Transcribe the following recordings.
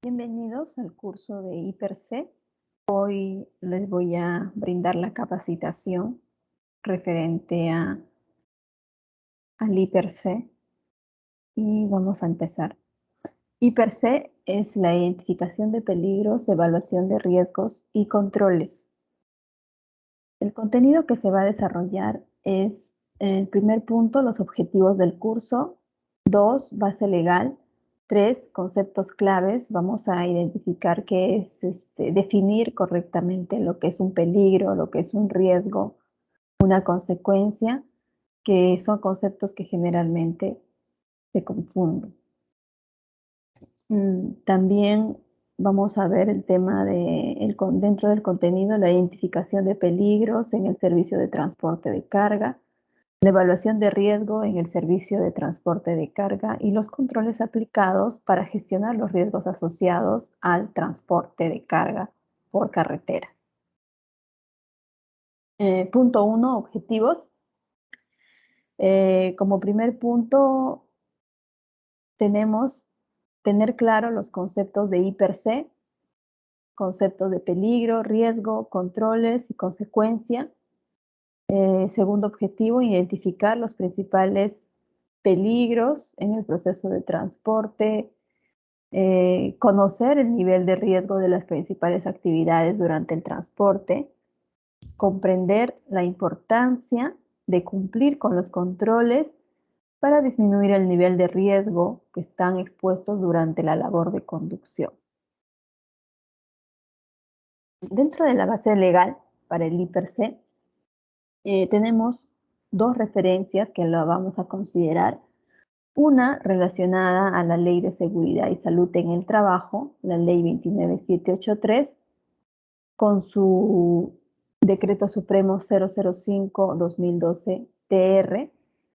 Bienvenidos al curso de IPER-C. Hoy les voy a brindar la capacitación referente al IPER-C y vamos a empezar. IPER-C es la identificación de peligros, evaluación de riesgos y controles. El contenido que se va a desarrollar es, el primer punto, los objetivos del curso. 2, base legal. 3, conceptos claves. Vamos a identificar qué es, definir correctamente lo que es un peligro, lo que es un riesgo, una consecuencia, que son conceptos que generalmente se confunden. También vamos a ver el tema dentro del contenido, la identificación de peligros en el servicio de transporte de carga, la evaluación de riesgo en el servicio de transporte de carga y los controles aplicados para gestionar los riesgos asociados al transporte de carga por carretera. Punto 1, objetivos. Como primer punto, tenemos tener claro los conceptos de IPER-C, conceptos de peligro, riesgo, controles y consecuencia. Segundo objetivo, identificar los principales peligros en el proceso de transporte, conocer el nivel de riesgo de las principales actividades durante el transporte, comprender la importancia de cumplir con los controles para disminuir el nivel de riesgo que están expuestos durante la labor de conducción. Dentro de la base legal para el IPER-C, tenemos dos referencias que lo vamos a considerar. Una relacionada a la Ley de Seguridad y Salud en el Trabajo, la Ley 29783, con su Decreto Supremo 005-2012-TR.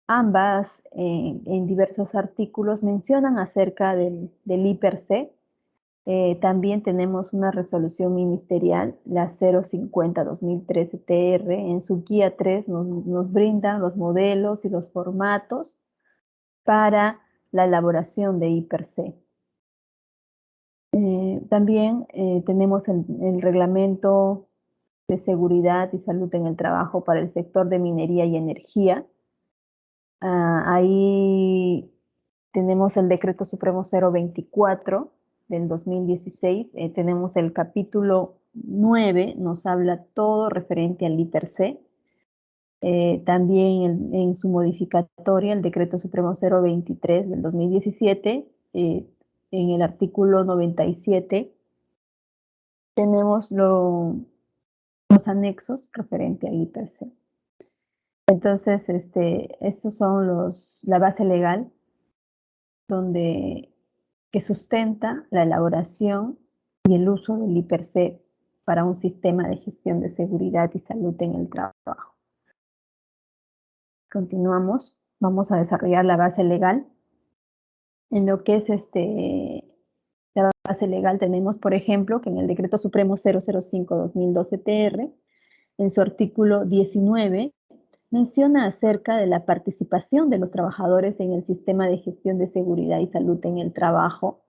Ambas, en diversos artículos, mencionan acerca del IPER-C. También tenemos una resolución ministerial, la 050-2013-TR. En su guía 3 nos brindan los modelos y los formatos para la elaboración de IPER-C. También tenemos el reglamento de seguridad y salud en el trabajo para el sector de minería y energía. Ahí tenemos el Decreto Supremo 024 del 2016. Tenemos el capítulo 9, nos habla todo referente al IPER-C. También en su modificatoria, el Decreto Supremo 023 del 2017, en el artículo 97, tenemos los anexos referente al IPER-C. Entonces, estos son la base legal que sustenta la elaboración y el uso del IPER-C para un sistema de gestión de seguridad y salud en el trabajo. Continuamos. Vamos a desarrollar la base legal. En lo que es la base legal tenemos, por ejemplo, que en el Decreto Supremo 005-2012-TR, en su artículo 19, menciona acerca de la participación de los trabajadores en el sistema de gestión de seguridad y salud en el trabajo.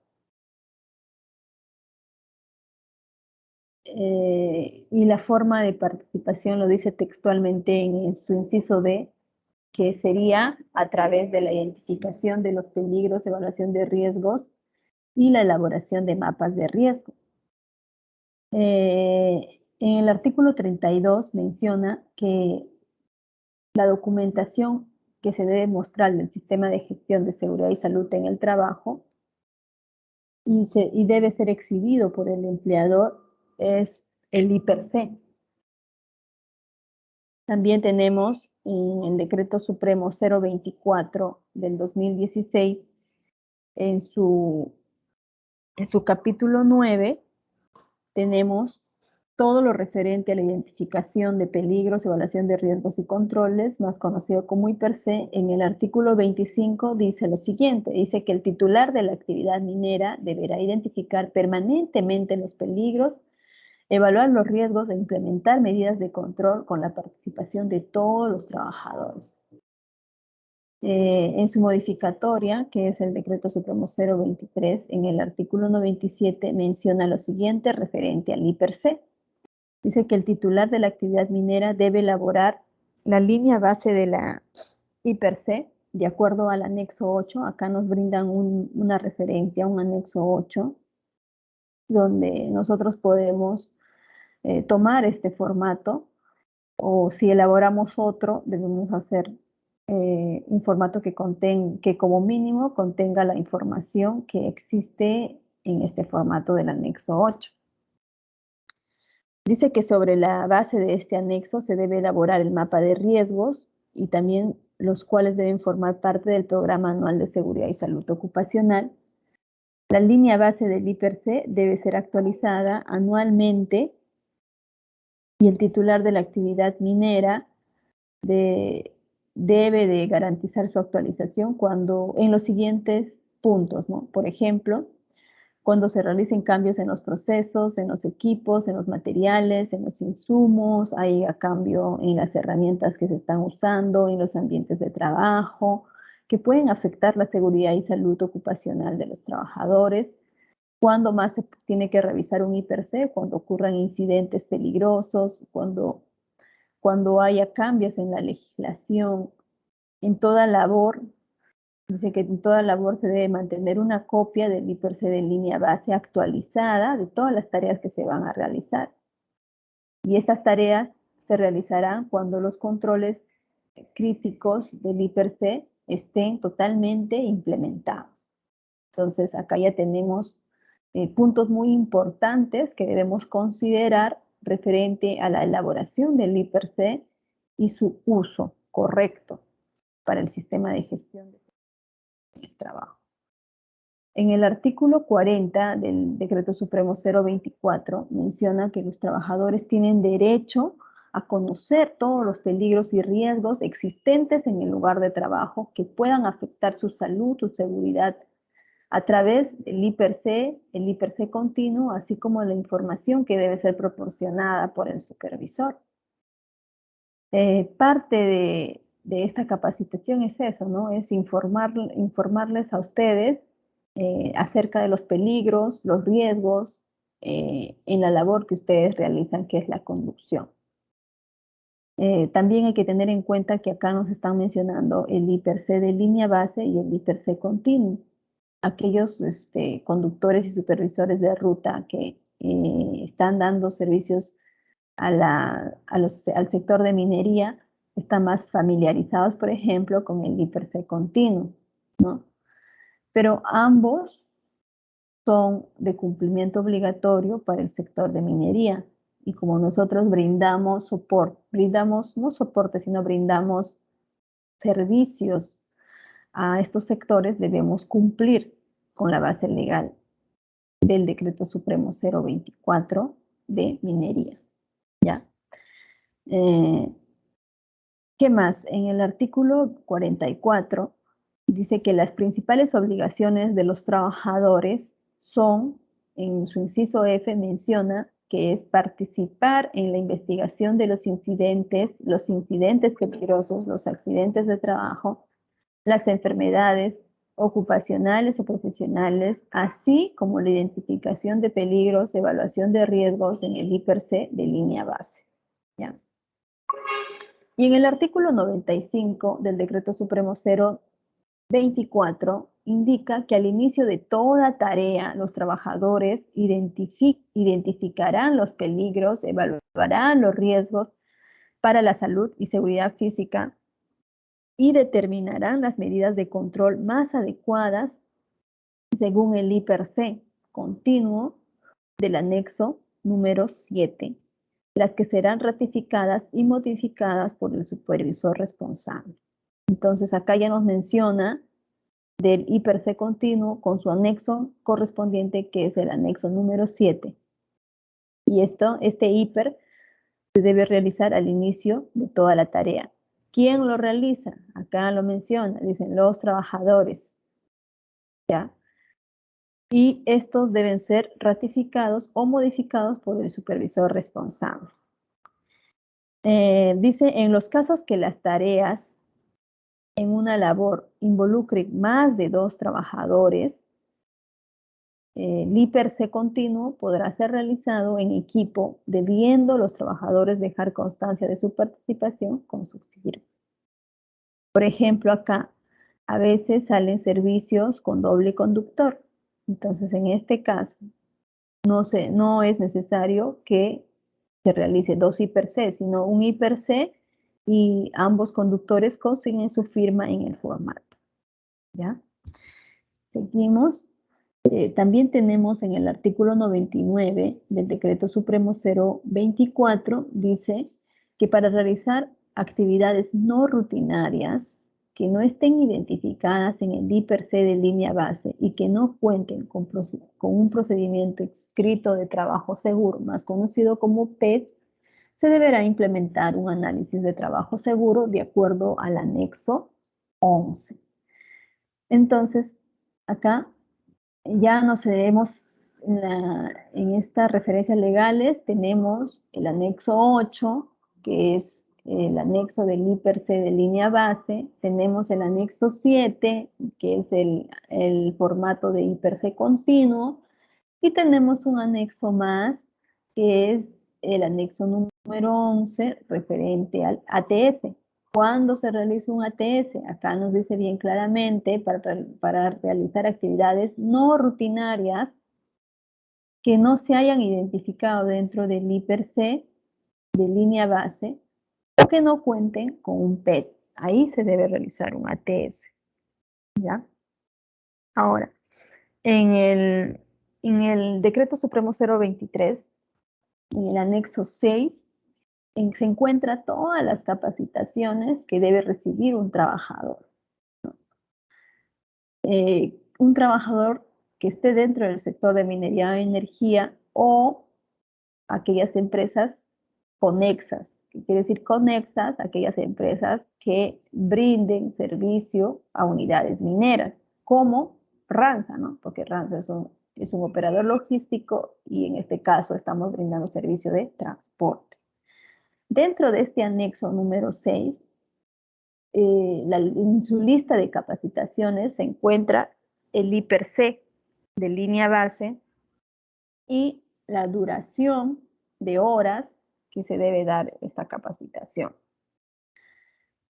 Y la forma de participación lo dice textualmente en su inciso D, que sería a través de la identificación de los peligros, evaluación de riesgos y la elaboración de mapas de riesgo. En el artículo 32 menciona que la documentación que se debe mostrar del sistema de gestión de seguridad y salud en el trabajo y debe ser exhibido por el empleador es el IPER-C. También tenemos en el Decreto Supremo 024 del 2016, en su capítulo 9, tenemos todo lo referente a la identificación de peligros, evaluación de riesgos y controles, más conocido como IPER-C. En el artículo 25 dice lo siguiente, dice que el titular de la actividad minera deberá identificar permanentemente los peligros, evaluar los riesgos e implementar medidas de control con la participación de todos los trabajadores. en su modificatoria, que es el Decreto Supremo 023, en el artículo 97 menciona lo siguiente referente al IPRC. Dice que el titular de la actividad minera debe elaborar la línea base de la IPRC de acuerdo al anexo 8. Acá nos brindan una referencia, un anexo 8, donde nosotros podemos tomar este formato, o si elaboramos otro, debemos hacer un formato que como mínimo contenga la información que existe en este formato del anexo 8. Dice que sobre la base de este anexo se debe elaborar el mapa de riesgos y también los cuales deben formar parte del Programa Anual de Seguridad y Salud Ocupacional. La línea base del IPRC debe ser actualizada anualmente y el titular de la actividad minera debe de garantizar su actualización en los siguientes puntos, ¿no? Por ejemplo, cuando se realicen cambios en los procesos, en los equipos, en los materiales, en los insumos, haya cambio en las herramientas que se están usando, en los ambientes de trabajo, que pueden afectar la seguridad y salud ocupacional de los trabajadores. Cuando más se tiene que revisar un IPRC, cuando ocurran incidentes peligrosos, cuando haya cambios en la legislación, en toda labor. Dice que en toda labor se debe mantener una copia del IPRC de línea base actualizada de todas las tareas que se van a realizar. Y estas tareas se realizarán cuando los controles críticos del IPRC estén totalmente implementados. Entonces, acá ya tenemos puntos muy importantes que debemos considerar referente a la elaboración del IPRC y su uso correcto para el sistema de gestión del trabajo. En el artículo 40 del Decreto Supremo 024 menciona que los trabajadores tienen derecho a conocer todos los peligros y riesgos existentes en el lugar de trabajo que puedan afectar su salud, su seguridad, a través del IPRC, el IPRC continuo, así como la información que debe ser proporcionada por el supervisor. Parte de esta capacitación es eso, ¿no? Es informarles a ustedes acerca de los peligros, los riesgos en la labor que ustedes realizan, que es la conducción. También hay que tener en cuenta que acá nos están mencionando el IPRC de línea base y el IPRC continuo. Aquellos conductores y supervisores de ruta que están dando servicios al sector de minería están más familiarizados, por ejemplo, con el IPRC continuo, ¿no? Pero ambos son de cumplimiento obligatorio para el sector de minería. Y como nosotros brindamos no soporte, sino brindamos servicios a estos sectores, debemos cumplir con la base legal del Decreto Supremo 024 de minería. ¿Ya? ¿Qué más? En el artículo 44 dice que las principales obligaciones de los trabajadores son, en su inciso F menciona que es participar en la investigación de los incidentes peligrosos, los accidentes de trabajo, las enfermedades ocupacionales o profesionales, así como la identificación de peligros, evaluación de riesgos en el IPRC de línea base. ¿Ya? Y en el artículo 95 del Decreto Supremo 024 indica que al inicio de toda tarea los trabajadores identificarán los peligros, evaluarán los riesgos para la salud y seguridad física y determinarán las medidas de control más adecuadas según el IPRC continuo del anexo número 7, las que serán ratificadas y modificadas por el supervisor responsable. Entonces, acá ya nos menciona del IPRC continuo con su anexo correspondiente, que es el anexo número 7. Y este IPR se debe realizar al inicio de toda la tarea. ¿Quién lo realiza? Acá lo menciona, dicen los trabajadores. ¿Ya? Y estos deben ser ratificados o modificados por el supervisor responsable. Dice, en los casos que las tareas en una labor involucre más de 2 trabajadores, el I/C continuo podrá ser realizado en equipo, debiendo los trabajadores dejar constancia de su participación con su firma. Por ejemplo, acá a veces salen servicios con doble conductor. Entonces, en este caso, no es necesario que se realice 2 I/C, sino un I/C y ambos conductores consignen su firma en el formato. ¿Ya? Seguimos. También tenemos en el artículo 99 del Decreto Supremo 024, dice que para realizar actividades no rutinarias que no estén identificadas en el I/C de línea base y que no cuenten con un procedimiento escrito de trabajo seguro, más conocido como PET, se deberá implementar un análisis de trabajo seguro de acuerdo al anexo 11. Entonces, acá ya nos cedemos en estas referencias legales, tenemos el anexo 8, que es el anexo del I/C de línea base, tenemos el anexo 7, que es el formato de I/C continuo, y tenemos un anexo más, que es el anexo número 11, referente al ATS. ¿Cuándo se realiza un ATS? Acá nos dice bien claramente para realizar actividades no rutinarias que no se hayan identificado dentro del I/C de línea base o que no cuenten con un PET. Ahí se debe realizar un ATS. ¿Ya? Ahora, en el Decreto Supremo 023, en el anexo 6, se encuentra todas las capacitaciones que debe recibir un trabajador. Un trabajador que esté dentro del sector de minería de energía o aquellas empresas conexas. ¿Qué quiere decir conexas? Aquellas empresas que brinden servicio a unidades mineras, como RANSA, ¿no? Porque RANSA es un operador logístico y en este caso estamos brindando servicio de transporte. Dentro de este anexo número 6, en su lista de capacitaciones se encuentra el I/C de línea base y la duración de horas que se debe dar esta capacitación.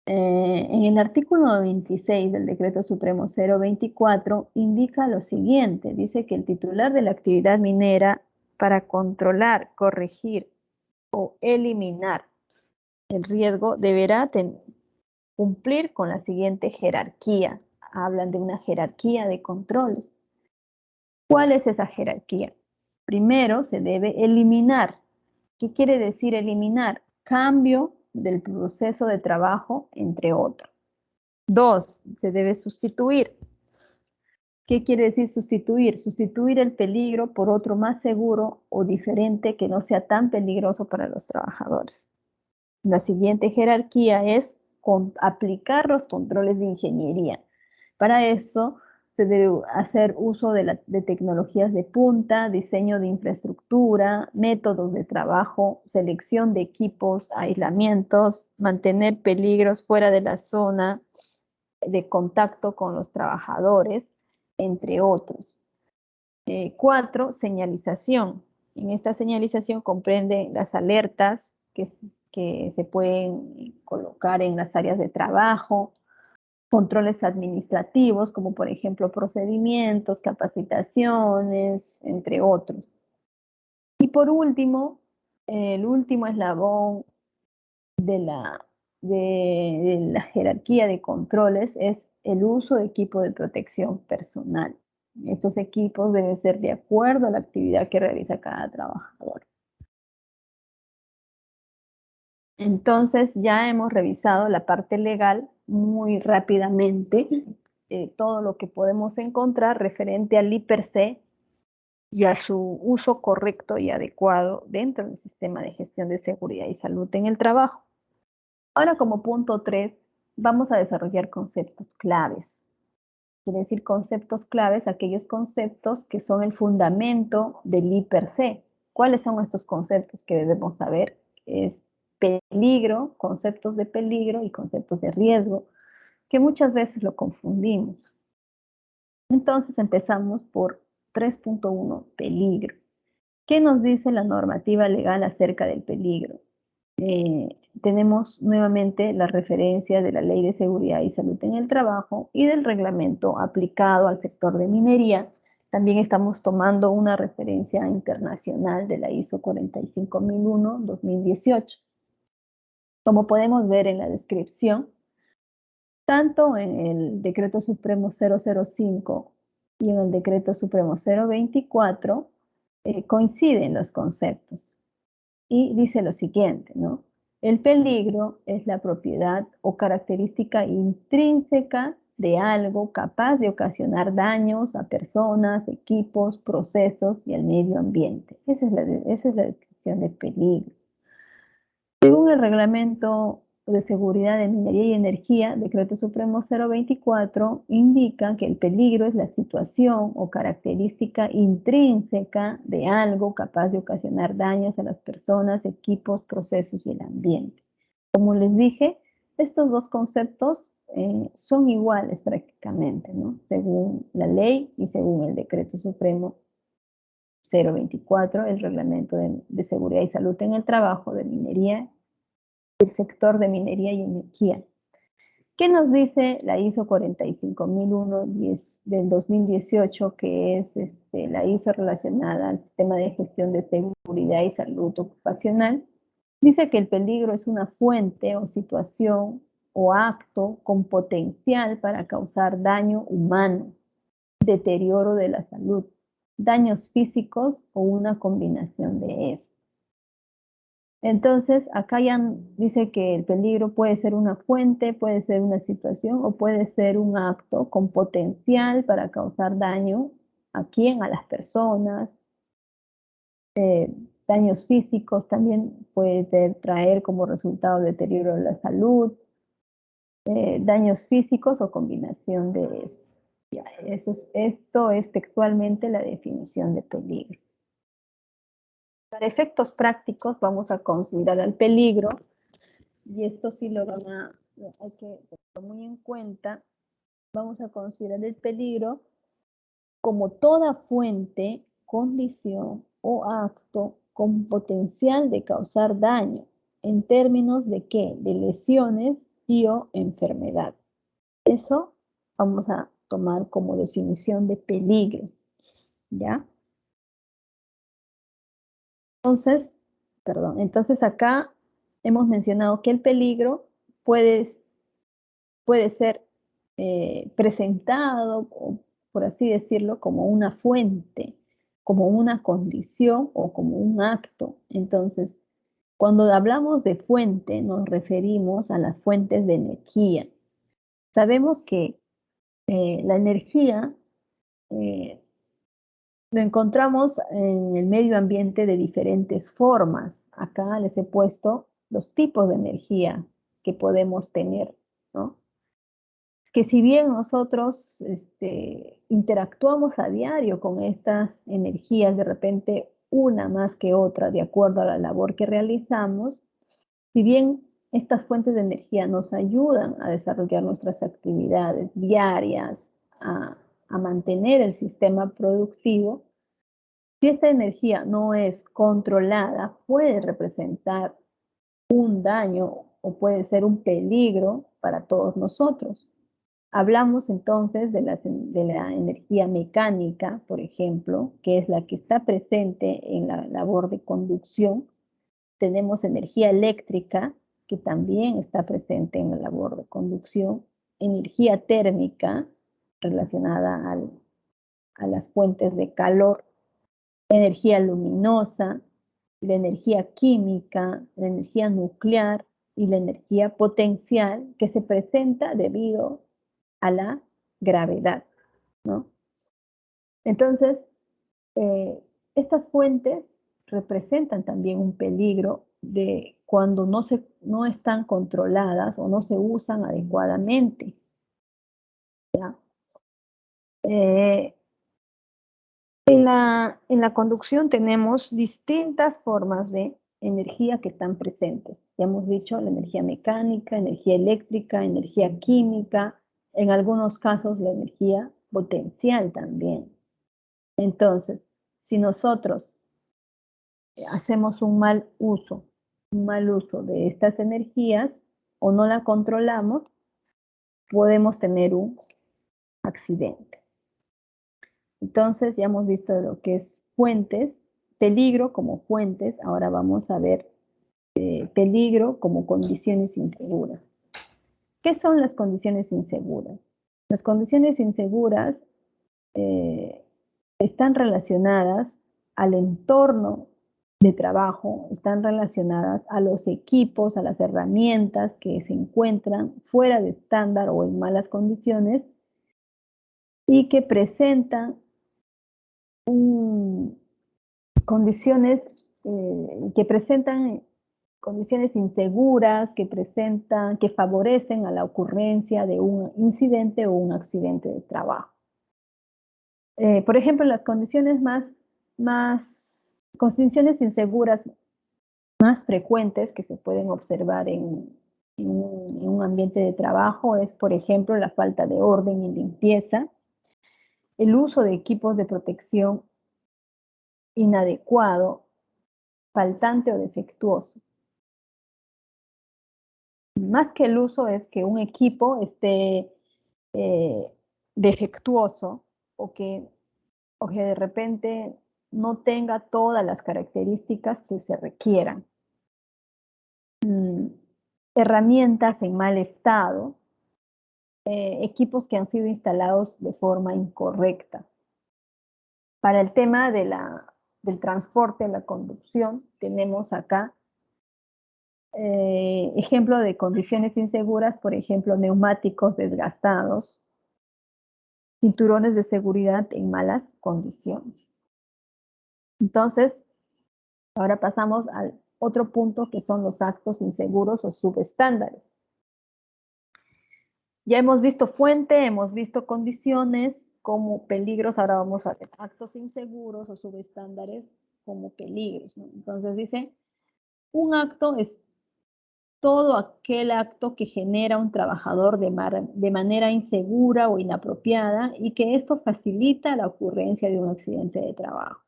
En el artículo 26 del Decreto Supremo 024 indica lo siguiente, dice que el titular de la actividad minera para controlar, corregir o eliminar el riesgo deberá cumplir con la siguiente jerarquía. Hablan de una jerarquía de controles. ¿Cuál es esa jerarquía? Primero se debe eliminar. ¿Qué quiere decir eliminar? Cambio del proceso de trabajo, entre otros. 2, se debe sustituir. ¿Qué quiere decir sustituir? Sustituir el peligro por otro más seguro o diferente que no sea tan peligroso para los trabajadores. La siguiente jerarquía es aplicar los controles de ingeniería. Para eso se debe hacer uso de tecnologías de punta, diseño de infraestructura, métodos de trabajo, selección de equipos, aislamientos, mantener peligros fuera de la zona de contacto con los trabajadores, entre otros. 4, señalización. En esta señalización comprende las alertas que se pueden colocar en las áreas de trabajo, controles administrativos, como por ejemplo procedimientos, capacitaciones, entre otros. Y por último, el último eslabón de la jerarquía de controles es el uso de equipo de protección personal. Estos equipos deben ser de acuerdo a la actividad que realiza cada trabajador. Entonces ya hemos revisado la parte legal muy rápidamente, todo lo que podemos encontrar referente al I/C y a su uso correcto y adecuado dentro del sistema de gestión de seguridad y salud en el trabajo. Ahora, como punto 3, vamos a desarrollar conceptos claves. Quiere decir conceptos claves, aquellos conceptos que son el fundamento del I/C. ¿Cuáles son estos conceptos que debemos saber? Es peligro, conceptos de peligro y conceptos de riesgo, que muchas veces lo confundimos. Entonces empezamos por 3.1, peligro. ¿Qué nos dice la normativa legal acerca del peligro? Tenemos nuevamente la referencia de la Ley de Seguridad y Salud en el Trabajo y del reglamento aplicado al sector de minería. También estamos tomando una referencia internacional de la ISO 45001-2018. Como podemos ver en la descripción, tanto en el Decreto Supremo 005 y en el Decreto Supremo 024 coinciden los conceptos. Y dice lo siguiente, ¿no? El peligro es la propiedad o característica intrínseca de algo capaz de ocasionar daños a personas, equipos, procesos y al medio ambiente. Esa es la descripción de peligro. Según el Reglamento de Seguridad de Minería y Energía, Decreto Supremo 024, indica que el peligro es la situación o característica intrínseca de algo capaz de ocasionar daños a las personas, equipos, procesos y el ambiente. Como les dije, estos dos conceptos son iguales prácticamente, ¿no? Según la ley y según el Decreto Supremo 024, el Reglamento de Seguridad y Salud en el Trabajo de Minería, el sector de minería y energía. ¿Qué nos dice la ISO 45001 del 2018, que es la ISO relacionada al sistema de gestión de seguridad y salud ocupacional? Dice que el peligro es una fuente o situación o acto con potencial para causar daño humano, deterioro de la salud, daños físicos o una combinación de estos. Entonces, acá ya dice que el peligro puede ser una fuente, puede ser una situación o puede ser un acto con potencial para causar daño a quién, a las personas. Daños físicos también puede traer como resultado deterioro de la salud, daños físicos o combinación de eso. Ya, esto es textualmente la definición de peligro. Para efectos prácticos vamos a considerar el peligro, y esto sí hay que tenerlo muy en cuenta. Vamos a considerar el peligro como toda fuente, condición o acto con potencial de causar daño, en términos de ¿qué? De lesiones y o enfermedad. Eso vamos a tomar como definición de peligro, ¿ya? Entonces acá hemos mencionado que el peligro puede ser presentado, por así decirlo, como una fuente, como una condición o como un acto. Entonces, cuando hablamos de fuente, nos referimos a las fuentes de energía. Sabemos que la energía lo encontramos en el medio ambiente de diferentes formas. Acá les he puesto los tipos de energía que podemos tener, ¿no? Es que si bien nosotros interactuamos a diario con estas energías, de repente una más que otra, de acuerdo a la labor que realizamos, si bien estas fuentes de energía nos ayudan a desarrollar nuestras actividades diarias, a mantener el sistema productivo, si esta energía no es controlada, puede representar un daño o puede ser un peligro para todos nosotros. Hablamos entonces de la energía mecánica, por ejemplo, que es la que está presente en la labor de conducción. Tenemos energía eléctrica, que también está presente en la labor de conducción. Energía térmica, relacionada a las fuentes de calor. Energía luminosa, la energía química, la energía nuclear y la energía potencial, que se presenta debido a la gravedad, ¿no? Entonces, estas fuentes representan también un peligro de cuando no están controladas o no se usan adecuadamente, ¿ya? En la conducción tenemos distintas formas de energía que están presentes. Ya hemos dicho la energía mecánica, energía eléctrica, energía química, En algunos casos la energía potencial también. Entonces, si nosotros hacemos un mal uso de estas energías o no la controlamos, podemos tener un accidente. Entonces ya hemos visto lo que es fuentes, peligro como fuentes. Ahora vamos a ver peligro como condiciones inseguras. ¿Qué son las condiciones inseguras? Las condiciones inseguras están relacionadas al entorno de trabajo, están relacionadas a los equipos, a las herramientas que se encuentran fuera de estándar o en malas condiciones y que presentan condiciones inseguras, que favorecen a la ocurrencia de un incidente o un accidente de trabajo. Por ejemplo, las condiciones condiciones inseguras más frecuentes que se pueden observar en un ambiente de trabajo es, por ejemplo, la falta de orden y limpieza, el uso de equipos de protección inadecuado, faltante o defectuoso. Más que el uso es que un equipo esté defectuoso o que de repente no tenga todas las características que se requieran. Herramientas en mal estado, equipos que han sido instalados de forma incorrecta. Para el tema del transporte, la conducción, tenemos acá ejemplo de condiciones inseguras, por ejemplo, neumáticos desgastados, cinturones de seguridad en malas condiciones. Entonces, ahora pasamos al otro punto que son los actos inseguros o subestándares. Ya hemos visto fuente, hemos visto condiciones como peligros, ahora vamos a ver actos inseguros o subestándares como peligros, ¿no? Entonces dice, un acto es todo aquel acto que genera un trabajador de manera insegura o inapropiada y que esto facilita la ocurrencia de un accidente de trabajo.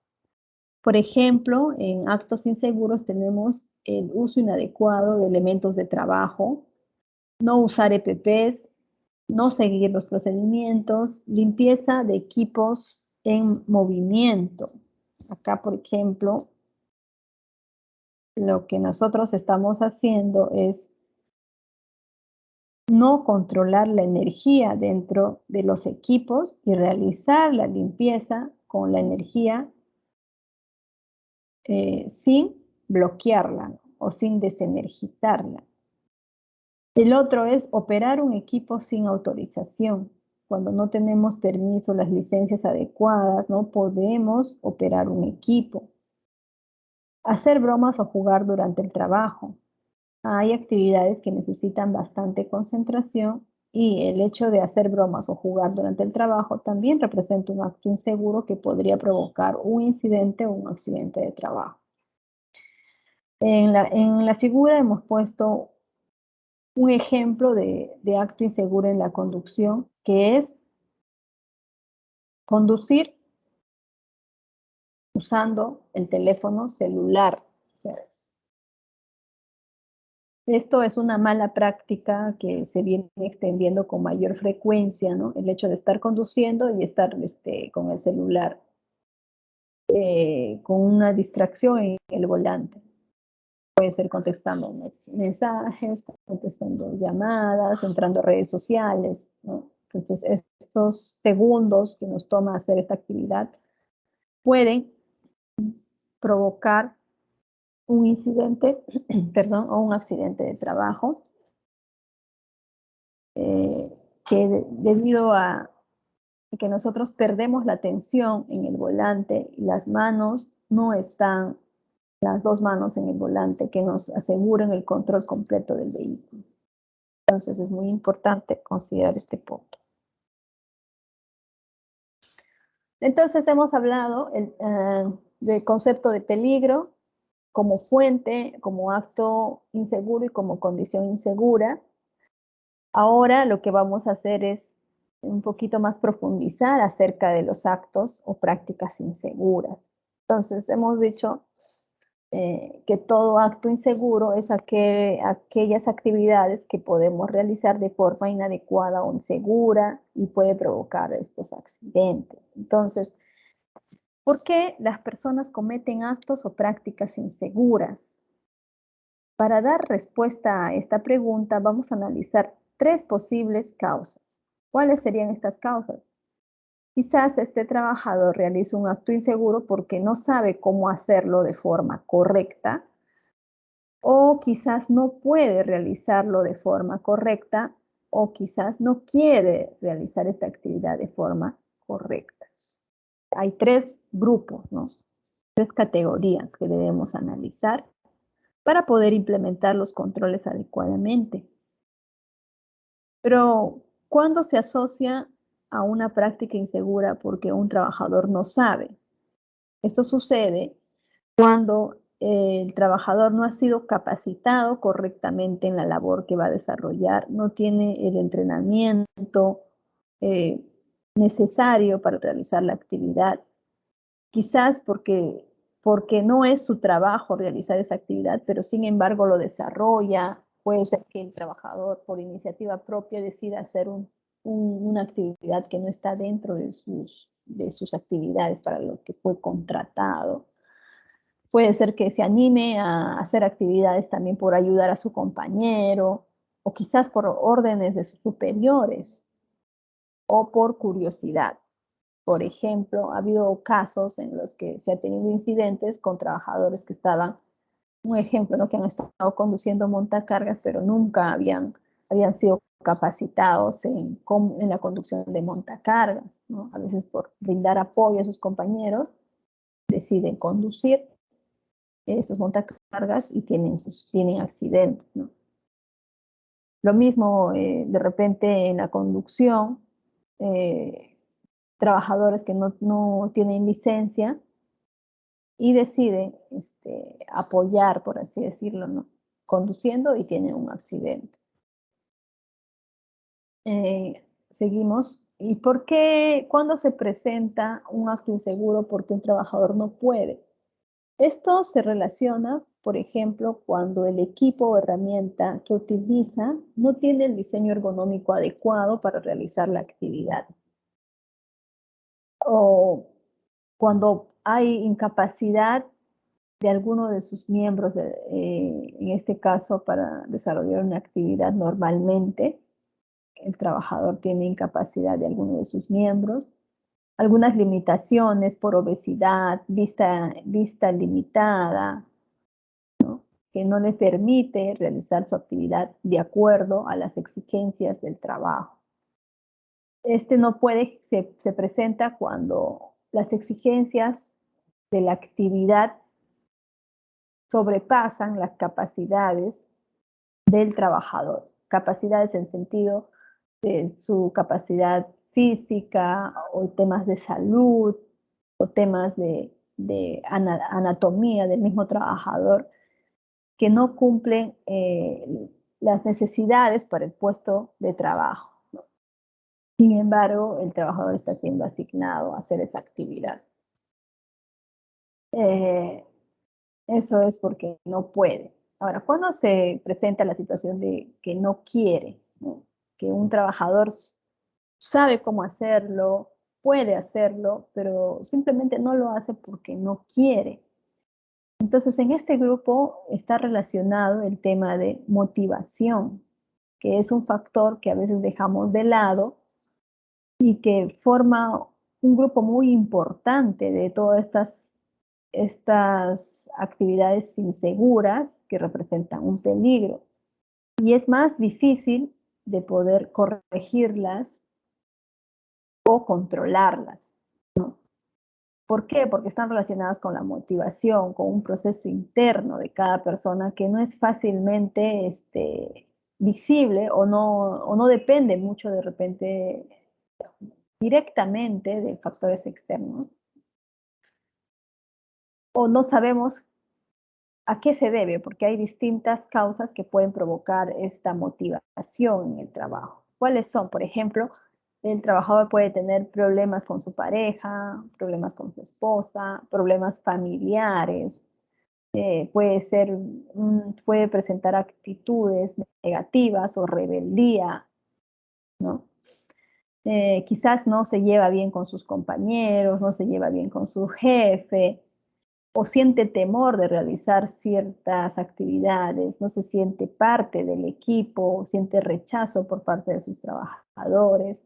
Por ejemplo, en actos inseguros tenemos el uso inadecuado de elementos de trabajo, no usar EPPs, no seguir los procedimientos, limpieza de equipos en movimiento. Acá, por ejemplo, lo que nosotros estamos haciendo es no controlar la energía dentro de los equipos y realizar la limpieza con la energía sin bloquearla, ¿no? O sin desenergizarla. El otro es operar un equipo sin autorización. Cuando no tenemos permiso, las licencias adecuadas, no podemos operar un equipo. Hacer bromas o jugar durante el trabajo. Hay actividades que necesitan bastante concentración y el hecho de hacer bromas o jugar durante el trabajo también representa un acto inseguro que podría provocar un incidente o un accidente de trabajo. En la figura hemos puesto un ejemplo de acto inseguro en la conducción, que es conducir usando el teléfono celular. O sea, esto es una mala práctica que se viene extendiendo con mayor frecuencia, ¿no? El hecho de estar conduciendo y estar con el celular, con una distracción en el volante. Puede ser contestando mensajes, contestando llamadas, entrando a redes sociales, ¿no? Entonces, estos segundos que nos toma hacer esta actividad pueden provocar un incidente, perdón, o un accidente de trabajo, que debido a que nosotros perdemos la atención en el volante y las manos no están, las dos manos en el volante que nos aseguren el control completo del vehículo. Entonces es muy importante considerar este punto. Entonces hemos hablado del concepto de peligro como fuente, como acto inseguro y como condición insegura. Ahora lo que vamos a hacer es un poquito más profundizar acerca de los actos o prácticas inseguras. Entonces, hemos dicho que todo acto inseguro es aquellas actividades que podemos realizar de forma inadecuada o insegura y puede provocar estos accidentes. Entonces, ¿por qué las personas cometen actos o prácticas inseguras? Para dar respuesta a esta pregunta, vamos a analizar 3 posibles causas. ¿Cuáles serían estas causas? Quizás este trabajador realiza un acto inseguro porque no sabe cómo hacerlo de forma correcta, o quizás no puede realizarlo de forma correcta, o quizás no quiere realizar esta actividad de forma correcta. Hay 3 grupos, ¿no? 3 categorías que debemos analizar para poder implementar los controles adecuadamente. Pero, ¿cuándo se asocia a una práctica insegura porque un trabajador no sabe? Esto sucede cuando el trabajador no ha sido capacitado correctamente en la labor que va a desarrollar, no tiene el entrenamiento eh, necesario para realizar la actividad, quizás porque no es su trabajo realizar esa actividad, pero sin embargo lo desarrolla. Puede ser que el trabajador por iniciativa propia decida hacer una actividad que no está dentro de sus actividades para lo que fue contratado. Puede ser que se anime a hacer actividades también por ayudar a su compañero, o quizás por órdenes de sus superiores, o por curiosidad. Por ejemplo, ha habido casos en los que se ha tenido incidentes con trabajadores que estaban, un ejemplo, ¿no? Que han estado conduciendo montacargas, pero nunca habían sido capacitados en la conducción de montacargas, ¿no? A veces por brindar apoyo a sus compañeros, deciden conducir estos montacargas y tienen accidentes, ¿no? Lo mismo, de repente en la conducción, trabajadores que no tienen licencia y deciden apoyar, por así decirlo, ¿no? Conduciendo y tienen un accidente. Seguimos. ¿Y por qué, cuando se presenta un acto inseguro porque un trabajador no puede? Esto se relaciona, por ejemplo, cuando el equipo o herramienta que utiliza no tiene el diseño ergonómico adecuado para realizar la actividad. O cuando hay incapacidad de alguno de sus miembros, en este caso para desarrollar una actividad normalmente, el trabajador tiene incapacidad de alguno de sus miembros, algunas limitaciones por obesidad, vista limitada, que no le permite realizar su actividad de acuerdo a las exigencias del trabajo. Se presenta cuando las exigencias de la actividad sobrepasan las capacidades del trabajador. Capacidades en sentido de su capacidad física, o temas de salud, o temas de anatomía del mismo trabajador, que no cumplen las necesidades para el puesto de trabajo. Sin embargo, el trabajador está siendo asignado a hacer esa actividad. Eso es porque no puede. Ahora, cuando se presenta la situación de que no quiere, ¿no? Que un trabajador sabe cómo hacerlo, puede hacerlo, pero simplemente no lo hace porque no quiere. Entonces, en este grupo está relacionado el tema de motivación, que es un factor que a veces dejamos de lado y que forma un grupo muy importante de todas estas actividades inseguras que representan un peligro. Y es más difícil de poder corregirlas o controlarlas, ¿no? ¿Por qué? Porque están relacionadas con la motivación, con un proceso interno de cada persona que no es fácilmente visible, o no depende mucho de repente directamente de factores externos, o no sabemos a qué se debe, porque hay distintas causas que pueden provocar esta motivación en el trabajo. ¿Cuáles son? Por ejemplo, el trabajador puede tener problemas con su pareja, problemas con su esposa, problemas familiares, puede presentar actitudes negativas o rebeldía, ¿no? Quizás no se lleva bien con sus compañeros, no se lleva bien con su jefe, o siente temor de realizar ciertas actividades, no se siente parte del equipo, siente rechazo por parte de sus trabajadores.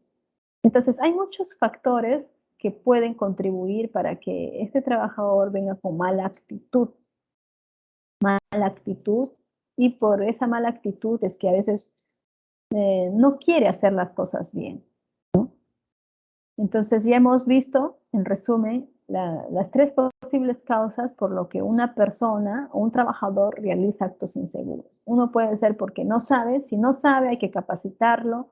Entonces, hay muchos factores que pueden contribuir para que este trabajador venga con mala actitud, y por esa mala actitud es que a veces no quiere hacer las cosas bien. Entonces ya hemos visto, en resumen, las tres posibles causas por lo que una persona o un trabajador realiza actos inseguros. Uno puede ser porque no sabe, si no sabe hay que capacitarlo,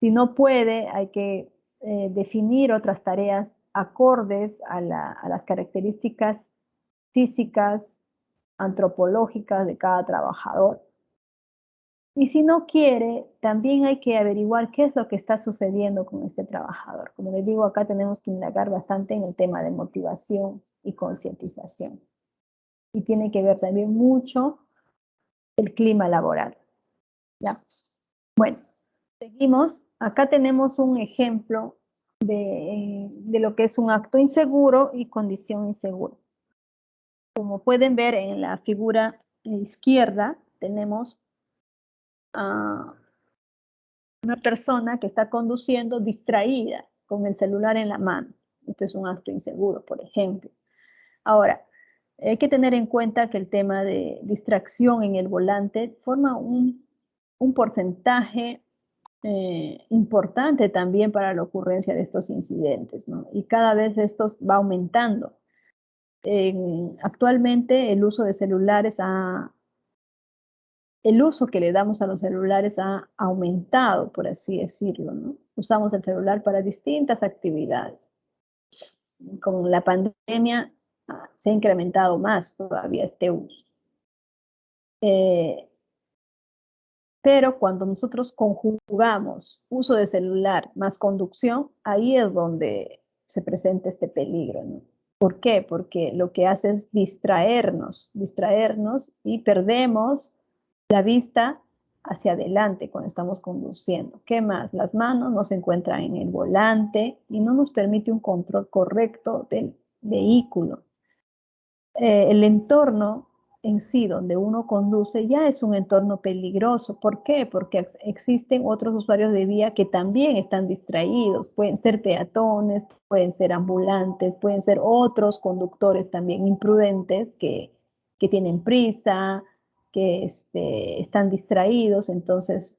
si no puede hay que definir otras tareas acordes a las características físicas, antropológicas de cada trabajador. Y si no quiere, también hay que averiguar qué es lo que está sucediendo con este trabajador. Como les digo, acá tenemos que indagar bastante en el tema de motivación y concientización. Y tiene que ver también mucho el clima laboral. ¿Ya? Bueno, seguimos. Acá tenemos un ejemplo de lo que es un acto inseguro y condición insegura. Como pueden ver en la figura izquierda, tenemos a una persona que está conduciendo distraída con el celular en la mano. Este es un acto inseguro, por ejemplo. Ahora, hay que tener en cuenta que el tema de distracción en el volante forma un porcentaje importante también para la ocurrencia de estos incidentes, ¿no? Y cada vez esto va aumentando. Actualmente el uso de celulares el uso que le damos a los celulares ha aumentado, por así decirlo, ¿no? Usamos el celular para distintas actividades. Con la pandemia se ha incrementado más todavía este uso. Pero cuando nosotros conjugamos uso de celular más conducción, ahí es donde se presenta este peligro, ¿no? ¿Por qué? Porque lo que hace es distraernos y perdemos la vista hacia adelante cuando estamos conduciendo. ¿Qué más? Las manos no se encuentran en el volante y no nos permite un control correcto del vehículo. El entorno en sí donde uno conduce ya es un entorno peligroso. ¿Por qué? Porque existen otros usuarios de vía que también están distraídos. Pueden ser peatones, pueden ser ambulantes, pueden ser otros conductores también imprudentes que tienen prisa, que están distraídos. Entonces,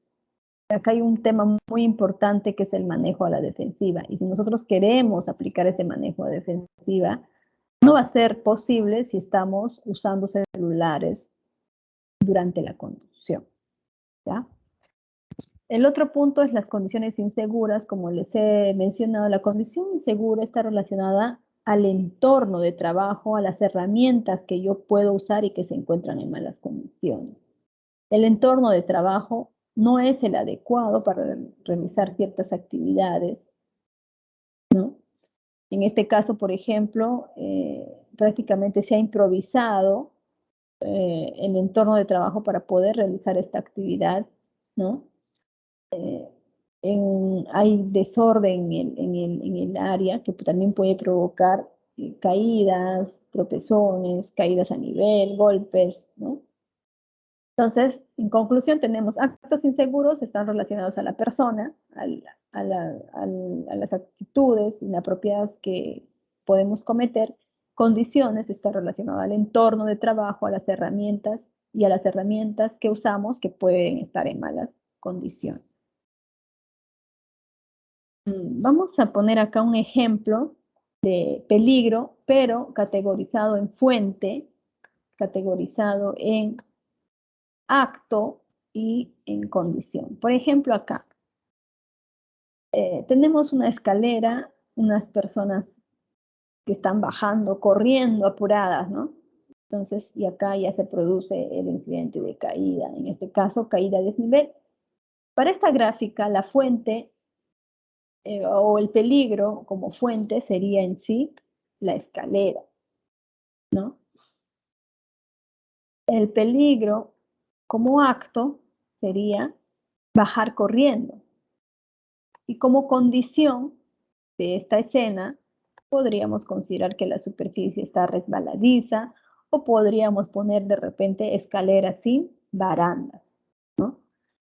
acá hay un tema muy importante que es el manejo a la defensiva. Y si nosotros queremos aplicar ese manejo a la defensiva, no va a ser posible si estamos usando celulares durante la conducción, ¿ya? El otro punto es las condiciones inseguras. Como les he mencionado, la condición insegura está relacionada al entorno de trabajo, a las herramientas que yo puedo usar y que se encuentran en malas condiciones. El entorno de trabajo no es el adecuado para realizar ciertas actividades, ¿no? En este caso, por ejemplo, prácticamente se ha improvisado el entorno de trabajo para poder realizar esta actividad, ¿no? Hay desorden en el área que también puede provocar caídas, tropezones, caídas a nivel, golpes, ¿no? Entonces, en conclusión, tenemos actos inseguros, están relacionados a la persona, a las actitudes inapropiadas que podemos cometer. Condiciones, está relacionado al entorno de trabajo, a las herramientas y a las herramientas que usamos que pueden estar en malas condiciones. Vamos a poner acá un ejemplo de peligro, pero categorizado en fuente, categorizado en acto y en condición. Por ejemplo, acá tenemos una escalera, unas personas que están bajando, corriendo, apuradas, ¿no? Entonces, y acá ya se produce el incidente de caída, en este caso, caída a desnivel. Para esta gráfica, la fuente o el peligro como fuente sería en sí la escalera, ¿no? El peligro como acto sería bajar corriendo. Y como condición de esta escena, podríamos considerar que la superficie está resbaladiza o podríamos poner de repente escaleras sin barandas, ¿no?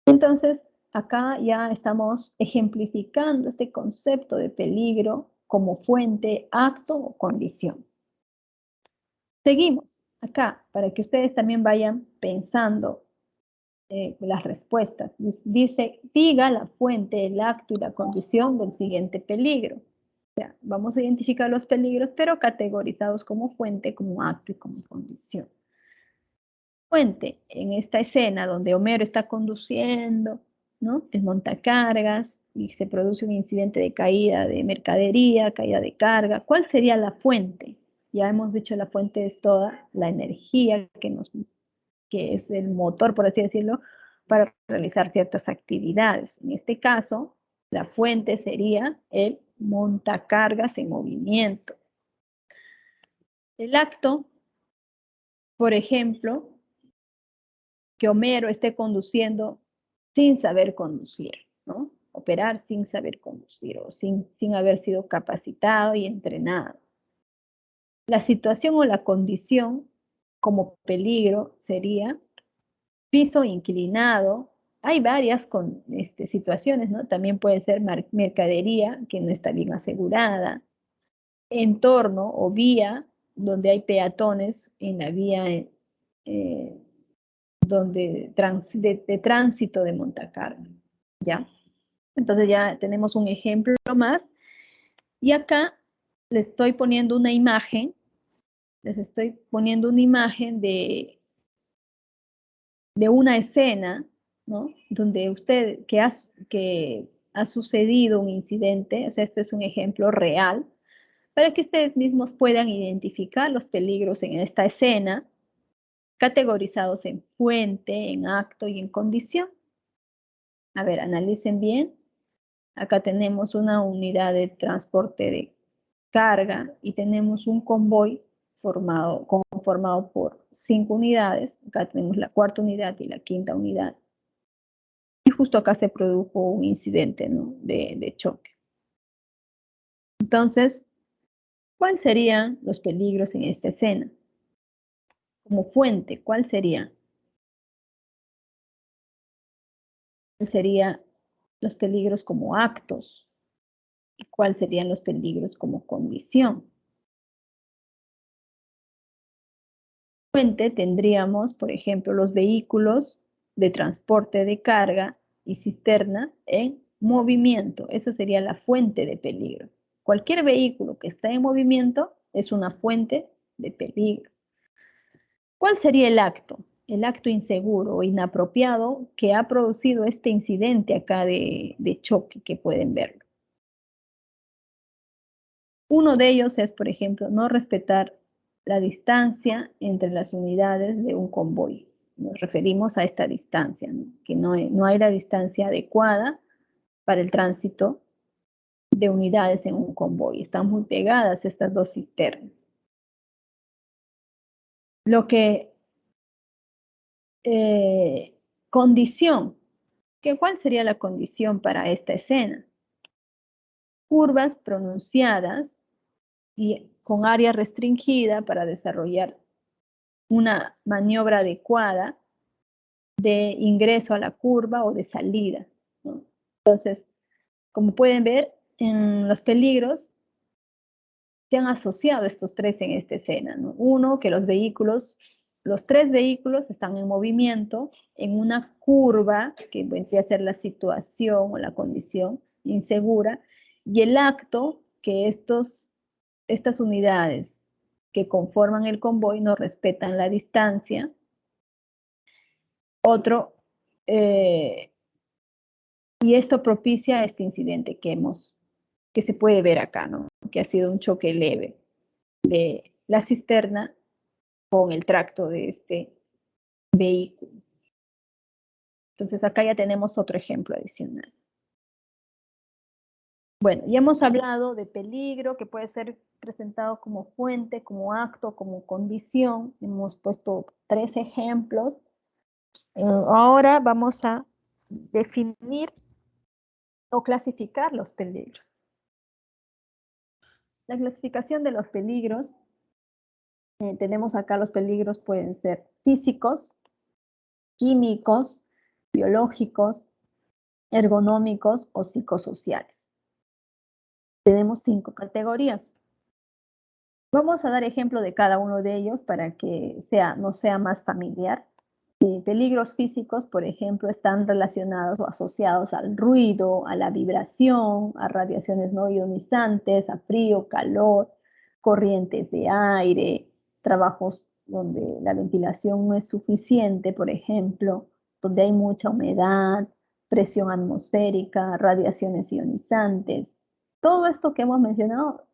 Entonces, acá ya estamos ejemplificando este concepto de peligro como fuente, acto o condición. Seguimos acá para que ustedes también vayan pensando las respuestas. Dice, diga la fuente, el acto y la condición del siguiente peligro. O sea, vamos a identificar los peligros, pero categorizados como fuente, como acto y como condición. Fuente, en esta escena donde Homero está conduciendo, ¿no? El montacargas y se produce un incidente de caída de mercadería, caída de carga. ¿Cuál sería la fuente? Ya hemos dicho, la fuente es toda la energía que es el motor, por así decirlo, para realizar ciertas actividades. En este caso, la fuente sería el montacargas en movimiento. El acto, por ejemplo, que Homero esté conduciendo sin saber conducir, ¿no? Operar sin saber conducir o sin haber sido capacitado y entrenado. La situación o la condición como peligro sería piso inclinado. Hay varias situaciones, ¿no? También puede ser mercadería que no está bien asegurada, entorno o vía donde hay peatones en la vía de tránsito de montacarga, ¿ya? Entonces ya tenemos un ejemplo más y acá les estoy poniendo una imagen, de una escena, ¿no? Donde que ha sucedido un incidente, o sea, este es un ejemplo real, para que ustedes mismos puedan identificar los peligros en esta escena, categorizados en fuente, en acto y en condición. A ver, analicen bien. Acá tenemos una unidad de transporte de carga y tenemos un convoy conformado por 5 unidades. Acá tenemos la cuarta unidad y la quinta unidad. Y justo acá se produjo un incidente, ¿no? de choque. Entonces, ¿cuáles serían los peligros en esta escena? Como fuente, ¿cuál sería? ¿Cuál serían los peligros como actos? ¿Y cuáles serían los peligros como condición? Fuente tendríamos, por ejemplo, los vehículos de transporte de carga y cisterna en movimiento. Esa sería la fuente de peligro. Cualquier vehículo que está en movimiento es una fuente de peligro. ¿Cuál sería el acto? El acto inseguro o inapropiado que ha producido este incidente acá de choque que pueden verlo. Uno de ellos es, por ejemplo, no respetar la distancia entre las unidades de un convoy. Nos referimos a esta distancia, ¿no? Que no hay la distancia adecuada para el tránsito de unidades en un convoy. Están muy pegadas estas dos cisternas. Lo que condición, ¿cuál sería la condición para esta escena? Curvas pronunciadas y con área restringida para desarrollar una maniobra adecuada de ingreso a la curva o de salida, ¿no? Entonces, como pueden ver, en los peligros se han asociado estos tres en esta escena, ¿no? Uno, que los tres vehículos están en movimiento en una curva que vendría a ser la situación o la condición insegura, y el acto que estas unidades que conforman el convoy no respetan la distancia. Otro, y esto propicia este incidente que se puede ver acá, ¿no? Que ha sido un choque leve de la cisterna con el tracto de este vehículo. Entonces acá ya tenemos otro ejemplo adicional. Bueno, ya hemos hablado de peligro, que puede ser presentado como fuente, como acto, como condición. Hemos puesto 3 ejemplos. Ahora vamos a definir o clasificar los peligros. La clasificación de los peligros, tenemos acá los peligros pueden ser físicos, químicos, biológicos, ergonómicos o psicosociales. Tenemos 5 categorías. Vamos a dar ejemplo de cada uno de ellos para que nos sea más familiar. Peligros físicos, por ejemplo, están relacionados o asociados al ruido, a la vibración, a radiaciones no ionizantes, a frío, calor, corrientes de aire, trabajos donde la ventilación no es suficiente, por ejemplo, donde hay mucha humedad, presión atmosférica, radiaciones ionizantes. Todo esto que hemos mencionado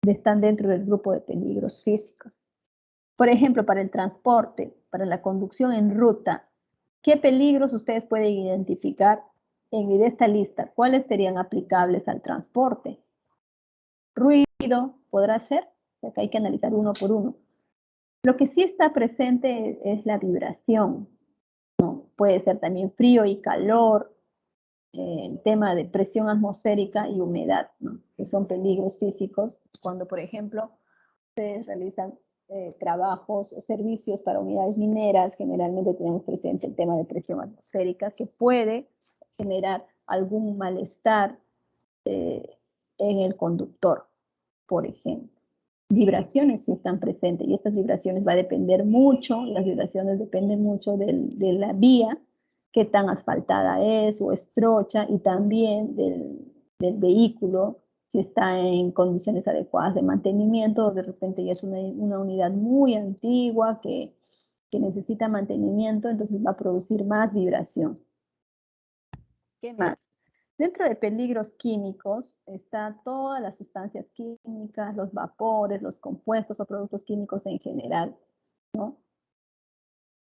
están dentro del grupo de peligros físicos. Por ejemplo, para el transporte, para la conducción en ruta, ¿qué peligros ustedes pueden identificar en esta lista? ¿Cuáles serían aplicables al transporte? Ruido, ¿podrá ser? O sea, hay que analizar uno por uno. Lo que sí está presente es la vibración, ¿no? Puede ser también frío y calor, el tema de presión atmosférica y humedad, ¿no? Que son peligros físicos cuando, por ejemplo, ustedes realizan trabajos o servicios para unidades mineras. Generalmente tenemos presente el tema de presión atmosférica que puede generar algún malestar en el conductor, por ejemplo. Vibraciones sí están presentes y estas vibraciones va a depender mucho, las vibraciones dependen mucho de la vía, qué tan asfaltada es o estrocha, y también del vehículo, si está en condiciones adecuadas de mantenimiento, o de repente ya es una unidad muy antigua que necesita mantenimiento, entonces va a producir más vibración. ¿Qué más? Dentro de peligros químicos está todas las sustancias químicas, los vapores, los compuestos o productos químicos en general, ¿no?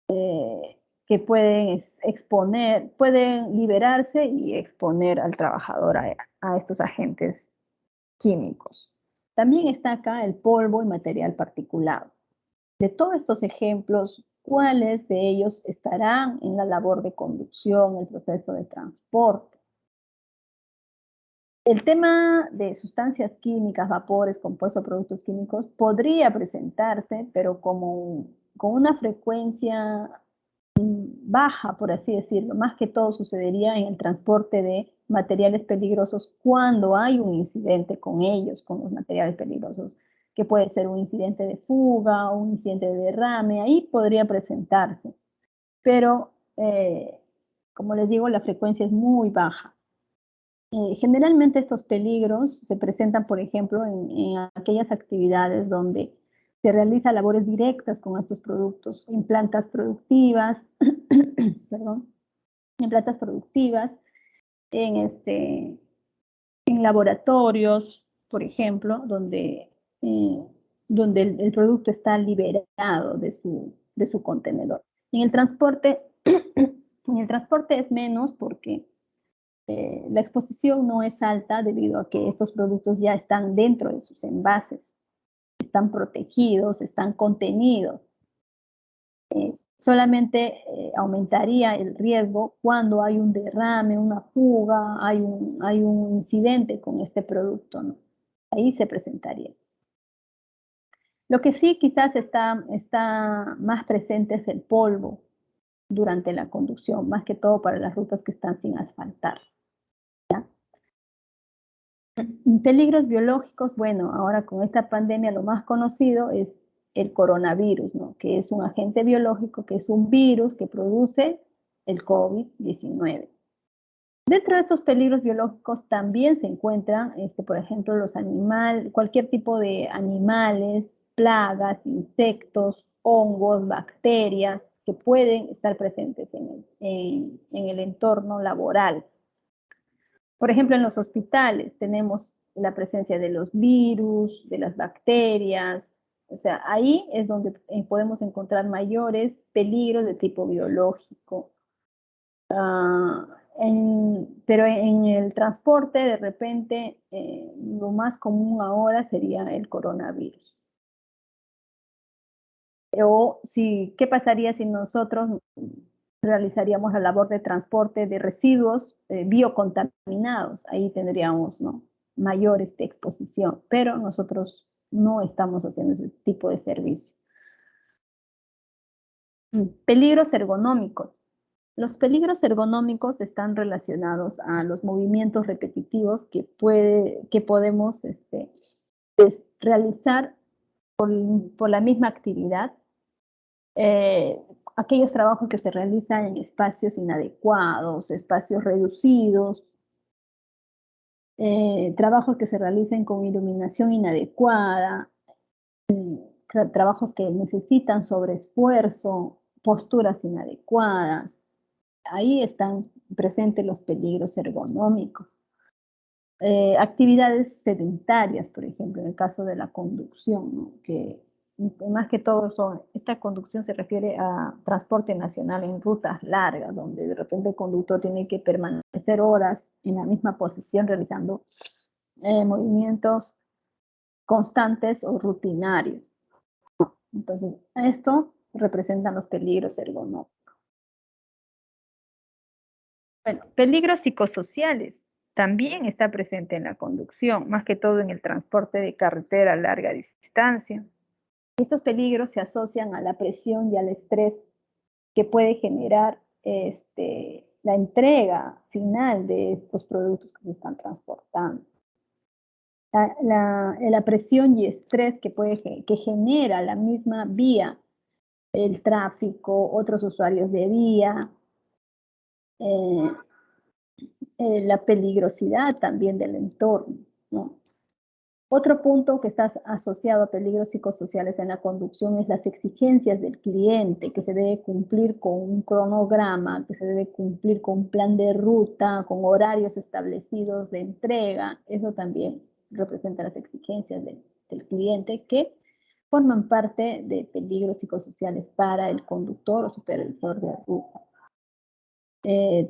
Que pueden pueden liberarse y exponer al trabajador a estos agentes químicos. También está acá el polvo y material particulado. De todos estos ejemplos, ¿cuáles de ellos estarán en la labor de conducción, el proceso de transporte? El tema de sustancias químicas, vapores, compuestos, productos químicos, podría presentarse, pero con una frecuencia baja, por así decirlo. Más que todo sucedería en el transporte de materiales peligrosos cuando hay un incidente con ellos, con los materiales peligrosos, que puede ser un incidente de fuga o un incidente de derrame. Ahí podría presentarse, pero como les digo, la frecuencia es muy baja. Generalmente estos peligros se presentan, por ejemplo, en aquellas actividades donde se realizan labores directas con estos productos, en plantas productivas, perdón, en plantas productivas, en laboratorios, por ejemplo, donde el producto está liberado de su contenedor. En el transporte, en el transporte es menos porque la exposición no es alta debido a que estos productos ya están dentro de sus envases, están protegidos, están contenidos. Solamente aumentaría el riesgo cuando hay un derrame, una fuga, hay un incidente con este producto, ¿no? Ahí se presentaría. Lo que sí quizás está más presente es el polvo durante la conducción, más que todo para las rutas que están sin asfaltar. Peligros biológicos, bueno, ahora con esta pandemia lo más conocido es el coronavirus, ¿no? Que es un agente biológico, que es un virus que produce el COVID-19. Dentro de estos peligros biológicos también se encuentran, por ejemplo, cualquier tipo de animales, plagas, insectos, hongos, bacterias, que pueden estar presentes en el entorno laboral. Por ejemplo, en los hospitales tenemos la presencia de los virus, de las bacterias. O sea, ahí es donde podemos encontrar mayores peligros de tipo biológico. Pero en el transporte, de repente, lo más común ahora sería el coronavirus. O si, ¿qué pasaría si nosotros realizaríamos la labor de transporte de residuos biocontaminados? Ahí tendríamos, ¿no?, mayor exposición, pero nosotros no estamos haciendo ese tipo de servicio. Peligros ergonómicos. Los peligros ergonómicos están relacionados a los movimientos repetitivos que podemos realizar por la misma actividad. Aquellos trabajos que se realizan en espacios inadecuados, espacios reducidos, trabajos que se realicen con iluminación inadecuada, trabajos que necesitan sobreesfuerzo, posturas inadecuadas. Ahí están presentes los peligros ergonómicos. Actividades sedentarias, por ejemplo, en el caso de la conducción, ¿no?, que más que todo esta conducción se refiere a transporte nacional en rutas largas, donde de repente el conductor tiene que permanecer horas en la misma posición realizando movimientos constantes o rutinarios. Entonces, esto representan los peligros ergonómicos. Bueno, peligros psicosociales también está presente en la conducción, más que todo en el transporte de carretera a larga distancia. Estos peligros se asocian a la presión y al estrés que puede generar la entrega final de estos productos que se están transportando. La presión y estrés que genera la misma vía, el tráfico, otros usuarios de vía, la peligrosidad también del entorno, ¿no? Otro punto que está asociado a peligros psicosociales en la conducción es las exigencias del cliente, que se debe cumplir con un cronograma, que se debe cumplir con un plan de ruta, con horarios establecidos de entrega. Eso también representa las exigencias del cliente, que forman parte de peligros psicosociales para el conductor o supervisor de ruta.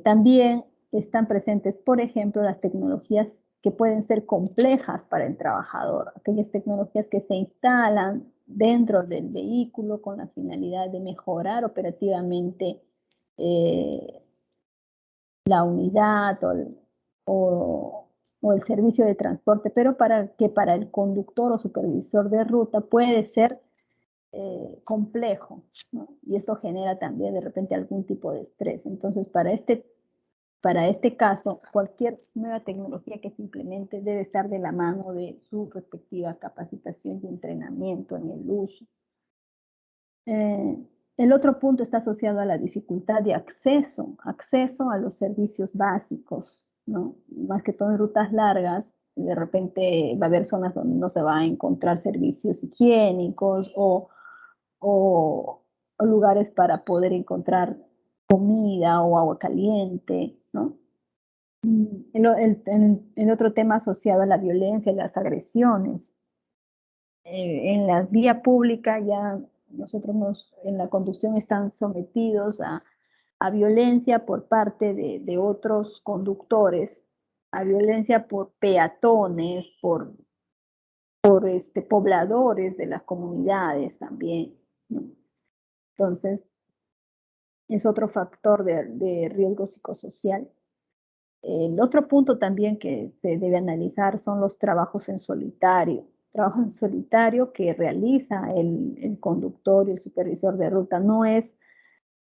También están presentes, por ejemplo, las tecnologías que pueden ser complejas para el trabajador, aquellas tecnologías que se instalan dentro del vehículo con la finalidad de mejorar operativamente la unidad o el servicio de transporte, pero para el conductor o supervisor de ruta puede ser complejo, ¿no? Y esto genera también de repente algún tipo de estrés. Entonces, para este caso, cualquier nueva tecnología que se implemente debe estar de la mano de su respectiva capacitación y entrenamiento en el uso. El otro punto está asociado a la dificultad de acceso a los servicios básicos, ¿no? Más que todo en rutas largas, de repente va a haber zonas donde no se va a encontrar servicios higiénicos o lugares para poder encontrar comida o agua caliente, ¿no? El otro tema asociado a la violencia y las agresiones. En la vía pública ya nosotros en la conducción están sometidos a violencia por parte de otros conductores, a violencia por peatones, por pobladores de las comunidades también, ¿no? Entonces, es otro factor de riesgo psicosocial. El otro punto también que se debe analizar son los trabajos en solitario. Trabajo en solitario que realiza el conductor y el supervisor de ruta. No es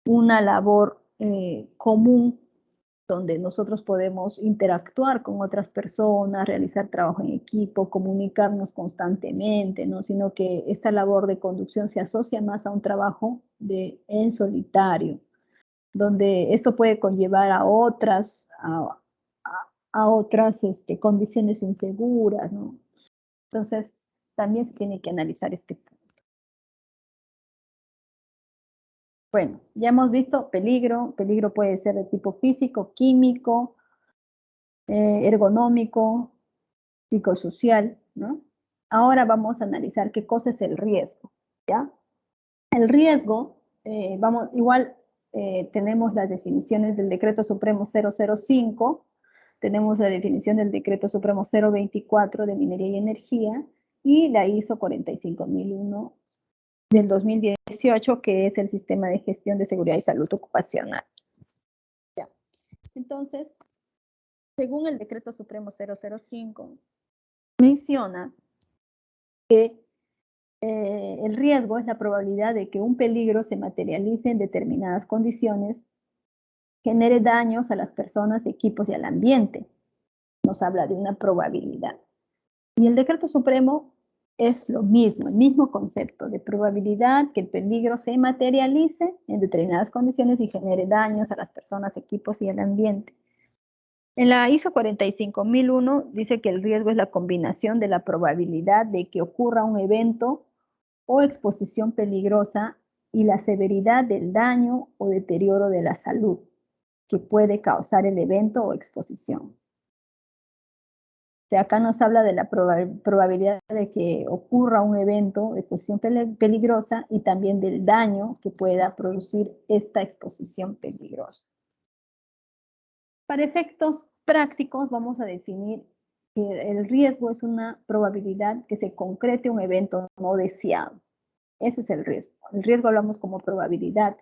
una labor común donde nosotros podemos interactuar con otras personas, realizar trabajo en equipo, comunicarnos constantemente, ¿no? Sino que esta labor de conducción se asocia más a un trabajo en solitario, donde esto puede conllevar a otras condiciones inseguras, ¿no? Entonces, también se tiene que analizar este punto. Bueno, ya hemos visto peligro. Peligro puede ser de tipo físico, químico, ergonómico, psicosocial, ¿no? Ahora vamos a analizar qué cosa es el riesgo, ¿ya? El riesgo, tenemos las definiciones del Decreto Supremo 005, tenemos la definición del Decreto Supremo 024 de Minería y Energía y la ISO 45001 del 2018, que es el Sistema de Gestión de Seguridad y Salud Ocupacional. Ya. Entonces, según el Decreto Supremo 005, menciona que el riesgo es la probabilidad de que un peligro se materialice en determinadas condiciones, genere daños a las personas, equipos y al ambiente. Nos habla de una probabilidad. Y el Decreto Supremo es lo mismo, el mismo concepto de probabilidad que el peligro se materialice en determinadas condiciones y genere daños a las personas, equipos y al ambiente. En la ISO 45001 dice que el riesgo es la combinación de la probabilidad de que ocurra un evento o exposición peligrosa y la severidad del daño o deterioro de la salud que puede causar el evento o exposición. O sea, acá nos habla de la probabilidad de que ocurra un evento de exposición peligrosa y también del daño que pueda producir esta exposición peligrosa. Para efectos prácticos vamos a definir que el riesgo es una probabilidad que se concrete un evento no deseado. Ese es el riesgo. El riesgo hablamos como probabilidad.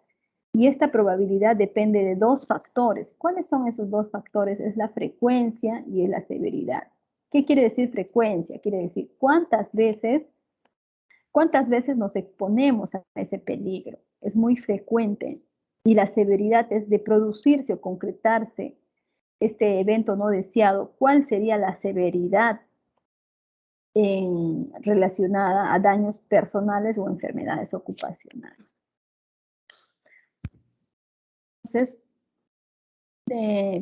Y esta probabilidad depende de dos factores. ¿Cuáles son esos dos factores? Es la frecuencia y la severidad. ¿Qué quiere decir frecuencia? Quiere decir cuántas veces nos exponemos a ese peligro. Es muy frecuente. Y la severidad es de producirse o concretarse este evento no deseado. ¿Cuál sería la severidad relacionada a daños personales o enfermedades ocupacionales? Entonces,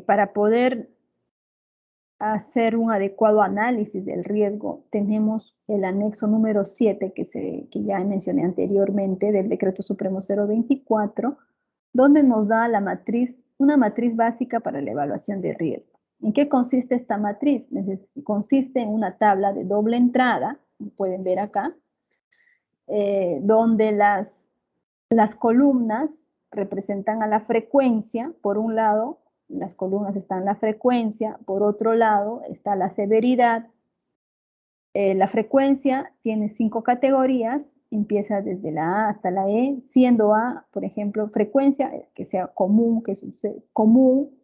para poder hacer un adecuado análisis del riesgo, tenemos el anexo número 7 que ya mencioné anteriormente del Decreto Supremo 024, donde nos da una matriz básica para la evaluación de riesgo. ¿En qué consiste esta matriz? Consiste en una tabla de doble entrada, como pueden ver acá, donde las columnas representan a la frecuencia. Por un lado, las columnas están la frecuencia, por otro lado está la severidad. La frecuencia tiene 5 categorías, empieza desde la A hasta la E, siendo A, por ejemplo, frecuencia, que sea común, que sucede, común.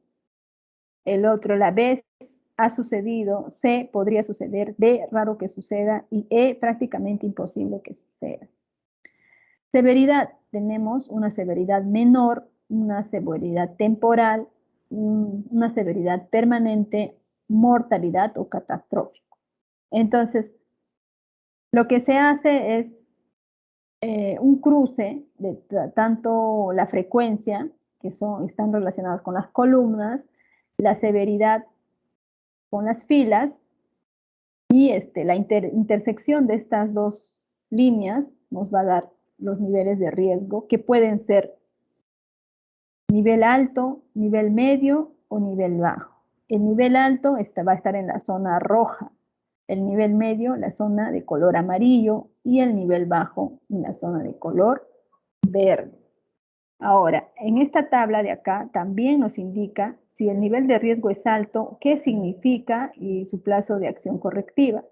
El otro, la B, ha sucedido, C, podría suceder, D, raro que suceda, y E, prácticamente imposible que suceda. Severidad, tenemos una severidad menor, una severidad temporal, una severidad permanente, mortalidad o catastrófico. Entonces, lo que se hace es un cruce de tanto la frecuencia, que están relacionadas con las columnas, la severidad con las filas, y la intersección de estas dos líneas nos va a dar los niveles de riesgo, que pueden ser nivel alto, nivel medio o nivel bajo. El nivel alto va a estar en la zona roja, el nivel medio la zona de color amarillo y el nivel bajo en la zona de color verde. Ahora, en esta tabla de acá también nos indica si el nivel de riesgo es alto, qué significa y su plazo de acción correctiva.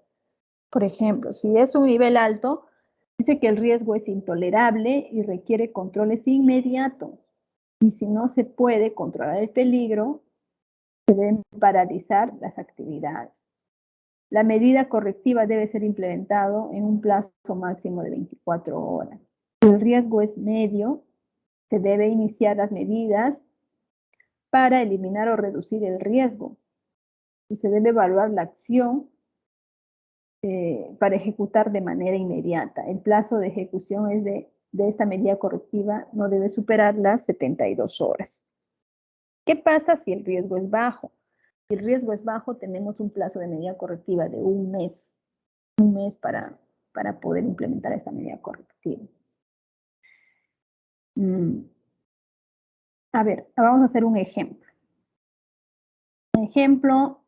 Por ejemplo, si es un nivel alto, dice que el riesgo es intolerable y requiere controles inmediatos. Y si no se puede controlar el peligro, se deben paralizar las actividades. La medida correctiva debe ser implementada en un plazo máximo de 24 horas. Si el riesgo es medio, se debe iniciar las medidas para eliminar o reducir el riesgo. Y se debe evaluar la acción para ejecutar de manera inmediata. El plazo de ejecución de esta medida correctiva no debe superar las 72 horas. ¿Qué pasa si el riesgo es bajo? Si el riesgo es bajo, tenemos un plazo de medida correctiva de un mes para poder implementar esta medida correctiva. A ver, vamos a hacer un ejemplo. Un ejemplo,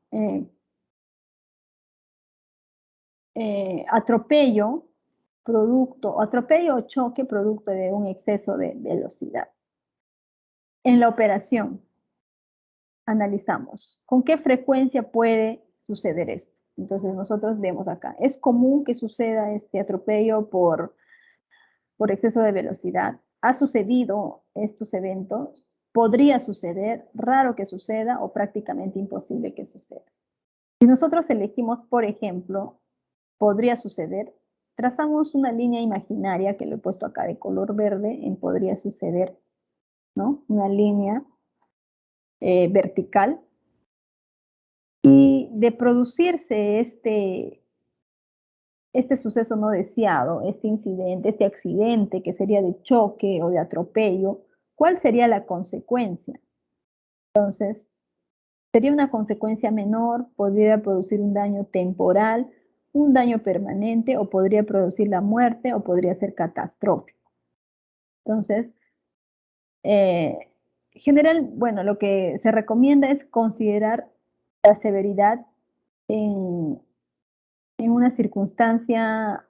atropello o choque producto de un exceso de velocidad. En la operación, analizamos con qué frecuencia puede suceder esto. Entonces nosotros vemos acá, es común que suceda este atropello por exceso de velocidad. ¿Ha sucedido estos eventos? ¿Podría suceder? ¿Raro que suceda o prácticamente imposible que suceda? Si nosotros elegimos, por ejemplo, podría suceder, trazamos una línea imaginaria que lo he puesto acá de color verde en podría suceder, ¿no? Una línea vertical. Y de producirse este suceso no deseado, este incidente, este accidente que sería de choque o de atropello, ¿cuál sería la consecuencia? Entonces, sería una consecuencia menor, podría producir un daño temporal, un daño permanente, o podría producir la muerte, o podría ser catastrófico. Entonces, bueno, lo que se recomienda es considerar la severidad en una circunstancia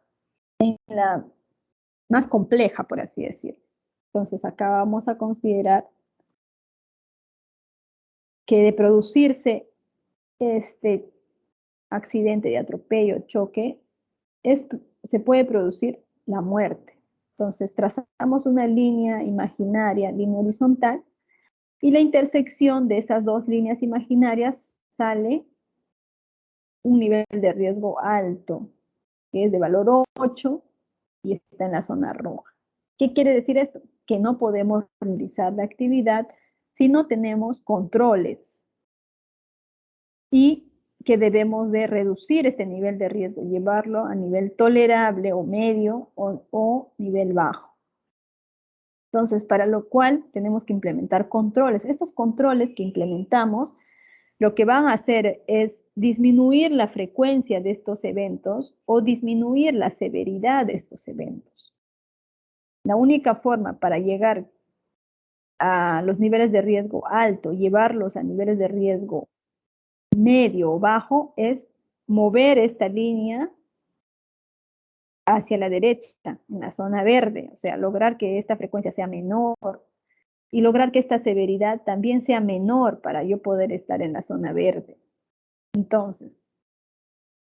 más compleja, por así decirlo. Entonces, acá vamos a considerar que de producirse este accidente de atropello, choque, se puede producir la muerte. Entonces, trazamos una línea imaginaria, línea horizontal, y la intersección de esas dos líneas imaginarias sale un nivel de riesgo alto, que es de valor 8 y está en la zona roja. ¿Qué quiere decir esto? Que no podemos realizar la actividad si no tenemos controles y que debemos de reducir este nivel de riesgo, llevarlo a nivel tolerable o medio o nivel bajo. Entonces, para lo cual tenemos que implementar controles. Estos controles que implementamos lo que van a hacer es disminuir la frecuencia de estos eventos o disminuir la severidad de estos eventos. La única forma para llegar a los niveles de riesgo alto, llevarlos a niveles de riesgo medio o bajo, es mover esta línea hacia la derecha, en la zona verde, o sea, lograr que esta frecuencia sea menor y lograr que esta severidad también sea menor para yo poder estar en la zona verde. Entonces,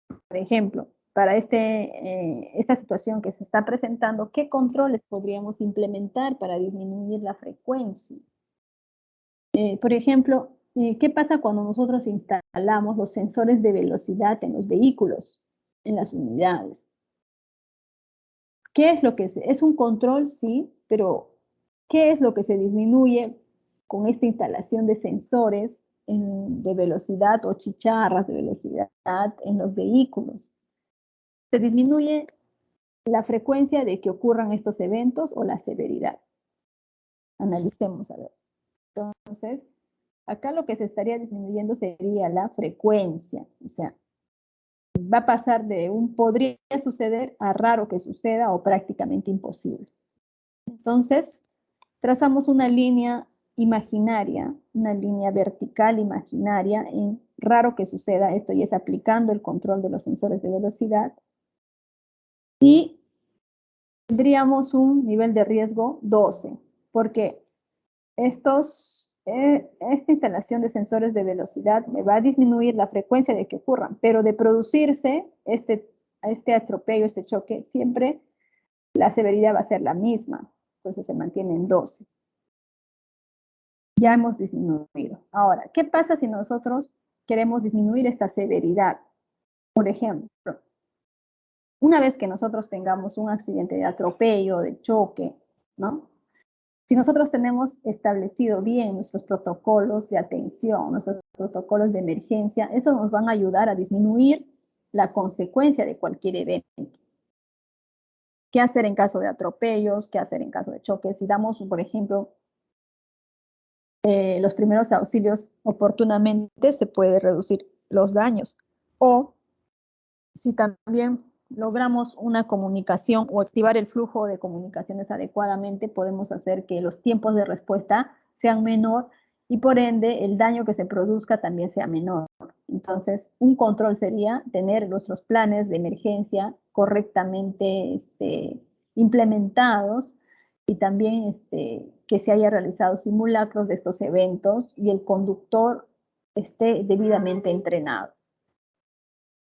por ejemplo, para esta situación que se está presentando, ¿qué controles podríamos implementar para disminuir la frecuencia? Por ejemplo, ¿qué pasa cuando nosotros instalamos los sensores de velocidad en los vehículos, en las unidades? ¿Qué es lo que es un control? Sí, pero ¿qué es lo que se disminuye con esta instalación de sensores de velocidad o chicharras de velocidad en los vehículos? Se disminuye la frecuencia de que ocurran estos eventos o la severidad. Analicemos a ver. Entonces, acá lo que se estaría disminuyendo sería la frecuencia. O sea, va a pasar de un podría suceder a raro que suceda o prácticamente imposible. Entonces, trazamos una línea imaginaria, una línea vertical imaginaria en raro que suceda. Esto ya es aplicando el control de los sensores de velocidad. Y tendríamos un nivel de riesgo 12, porque esta instalación de sensores de velocidad me va a disminuir la frecuencia de que ocurran, pero de producirse este atropello, este choque, siempre la severidad va a ser la misma, entonces se mantiene en 12. Ya hemos disminuido. Ahora, ¿qué pasa si nosotros queremos disminuir esta severidad? Por ejemplo, una vez que nosotros tengamos un accidente de atropello, de choque, ¿no? Si nosotros tenemos establecido bien nuestros protocolos de atención, nuestros protocolos de emergencia, eso nos van a ayudar a disminuir la consecuencia de cualquier evento. ¿Qué hacer en caso de atropellos? ¿Qué hacer en caso de choques? Si damos, por ejemplo, los primeros auxilios oportunamente, se puede reducir los daños. O si también logramos una comunicación o activar el flujo de comunicaciones adecuadamente, podemos hacer que los tiempos de respuesta sean menor y por ende el daño que se produzca también sea menor. Entonces, un control sería tener nuestros planes de emergencia correctamente implementados y también que se haya realizado simulacros de estos eventos y el conductor esté debidamente entrenado.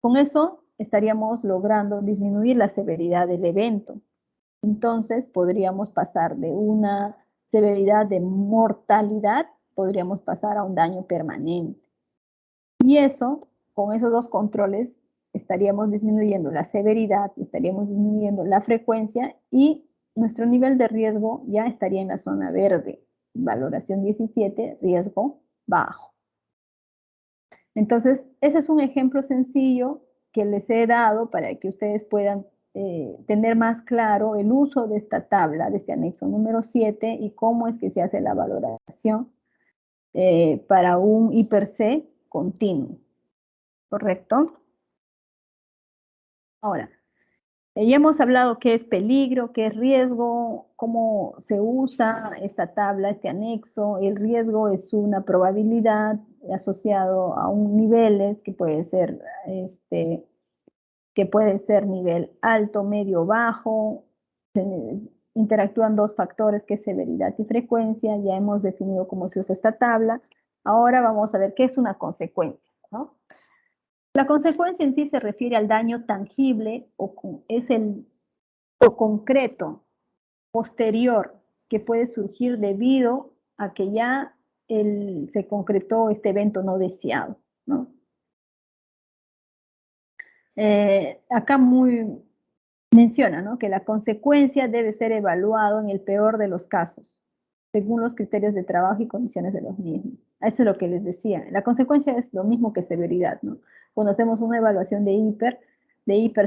Con eso estaríamos logrando disminuir la severidad del evento. Entonces podríamos pasar de una severidad de mortalidad, podríamos pasar a un daño permanente. Y eso, con esos dos controles, estaríamos disminuyendo la severidad, estaríamos disminuyendo la frecuencia y nuestro nivel de riesgo ya estaría en la zona verde. Valoración 17, riesgo bajo. Entonces, ese es un ejemplo sencillo que les he dado para que ustedes puedan tener más claro el uso de esta tabla, de este anexo número 7 y cómo es que se hace la valoración para un IPC continuo. ¿Correcto? Ahora, ya hemos hablado qué es peligro, qué es riesgo, cómo se usa esta tabla, este anexo. El riesgo es una probabilidad asociado a un niveles que puede ser nivel alto, medio, bajo. Interactúan dos factores que es severidad y frecuencia. Ya hemos definido cómo se usa esta tabla. Ahora vamos a ver qué es una consecuencia, ¿no? La consecuencia en sí se refiere al daño tangible o concreto posterior que puede surgir debido a que ya se concretó este evento no deseado, ¿no? Acá menciona, ¿no?, que la consecuencia debe ser evaluado en el peor de los casos, según los criterios de trabajo y condiciones de los mismos. Eso es lo que les decía. La consecuencia es lo mismo que severidad, ¿no? Cuando hacemos una evaluación de hiper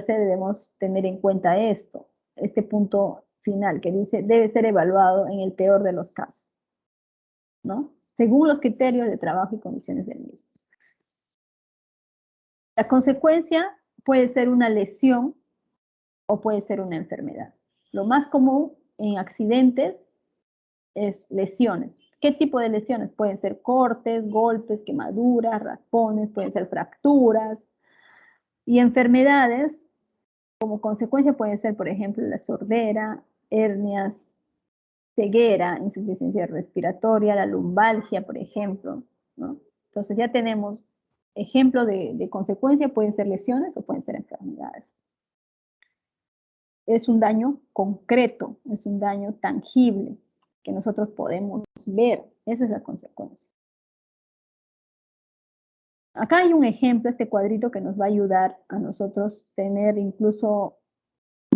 C debemos tener en cuenta este punto final que dice debe ser evaluado en el peor de los casos, ¿no? Según los criterios de trabajo y condiciones del mismo. La consecuencia puede ser una lesión o puede ser una enfermedad. Lo más común en accidentes es lesiones. ¿Qué tipo de lesiones? Pueden ser cortes, golpes, quemaduras, raspones, pueden ser fracturas. Y enfermedades, como consecuencia, pueden ser, por ejemplo, la sordera, hernias, ceguera, insuficiencia respiratoria, la lumbalgia, por ejemplo, ¿no? Entonces ya tenemos ejemplos de consecuencia, pueden ser lesiones o pueden ser enfermedades. Es un daño concreto, es un daño tangible que nosotros podemos ver. Esa es la consecuencia. Acá hay un ejemplo, este cuadrito que nos va a ayudar a nosotros tener incluso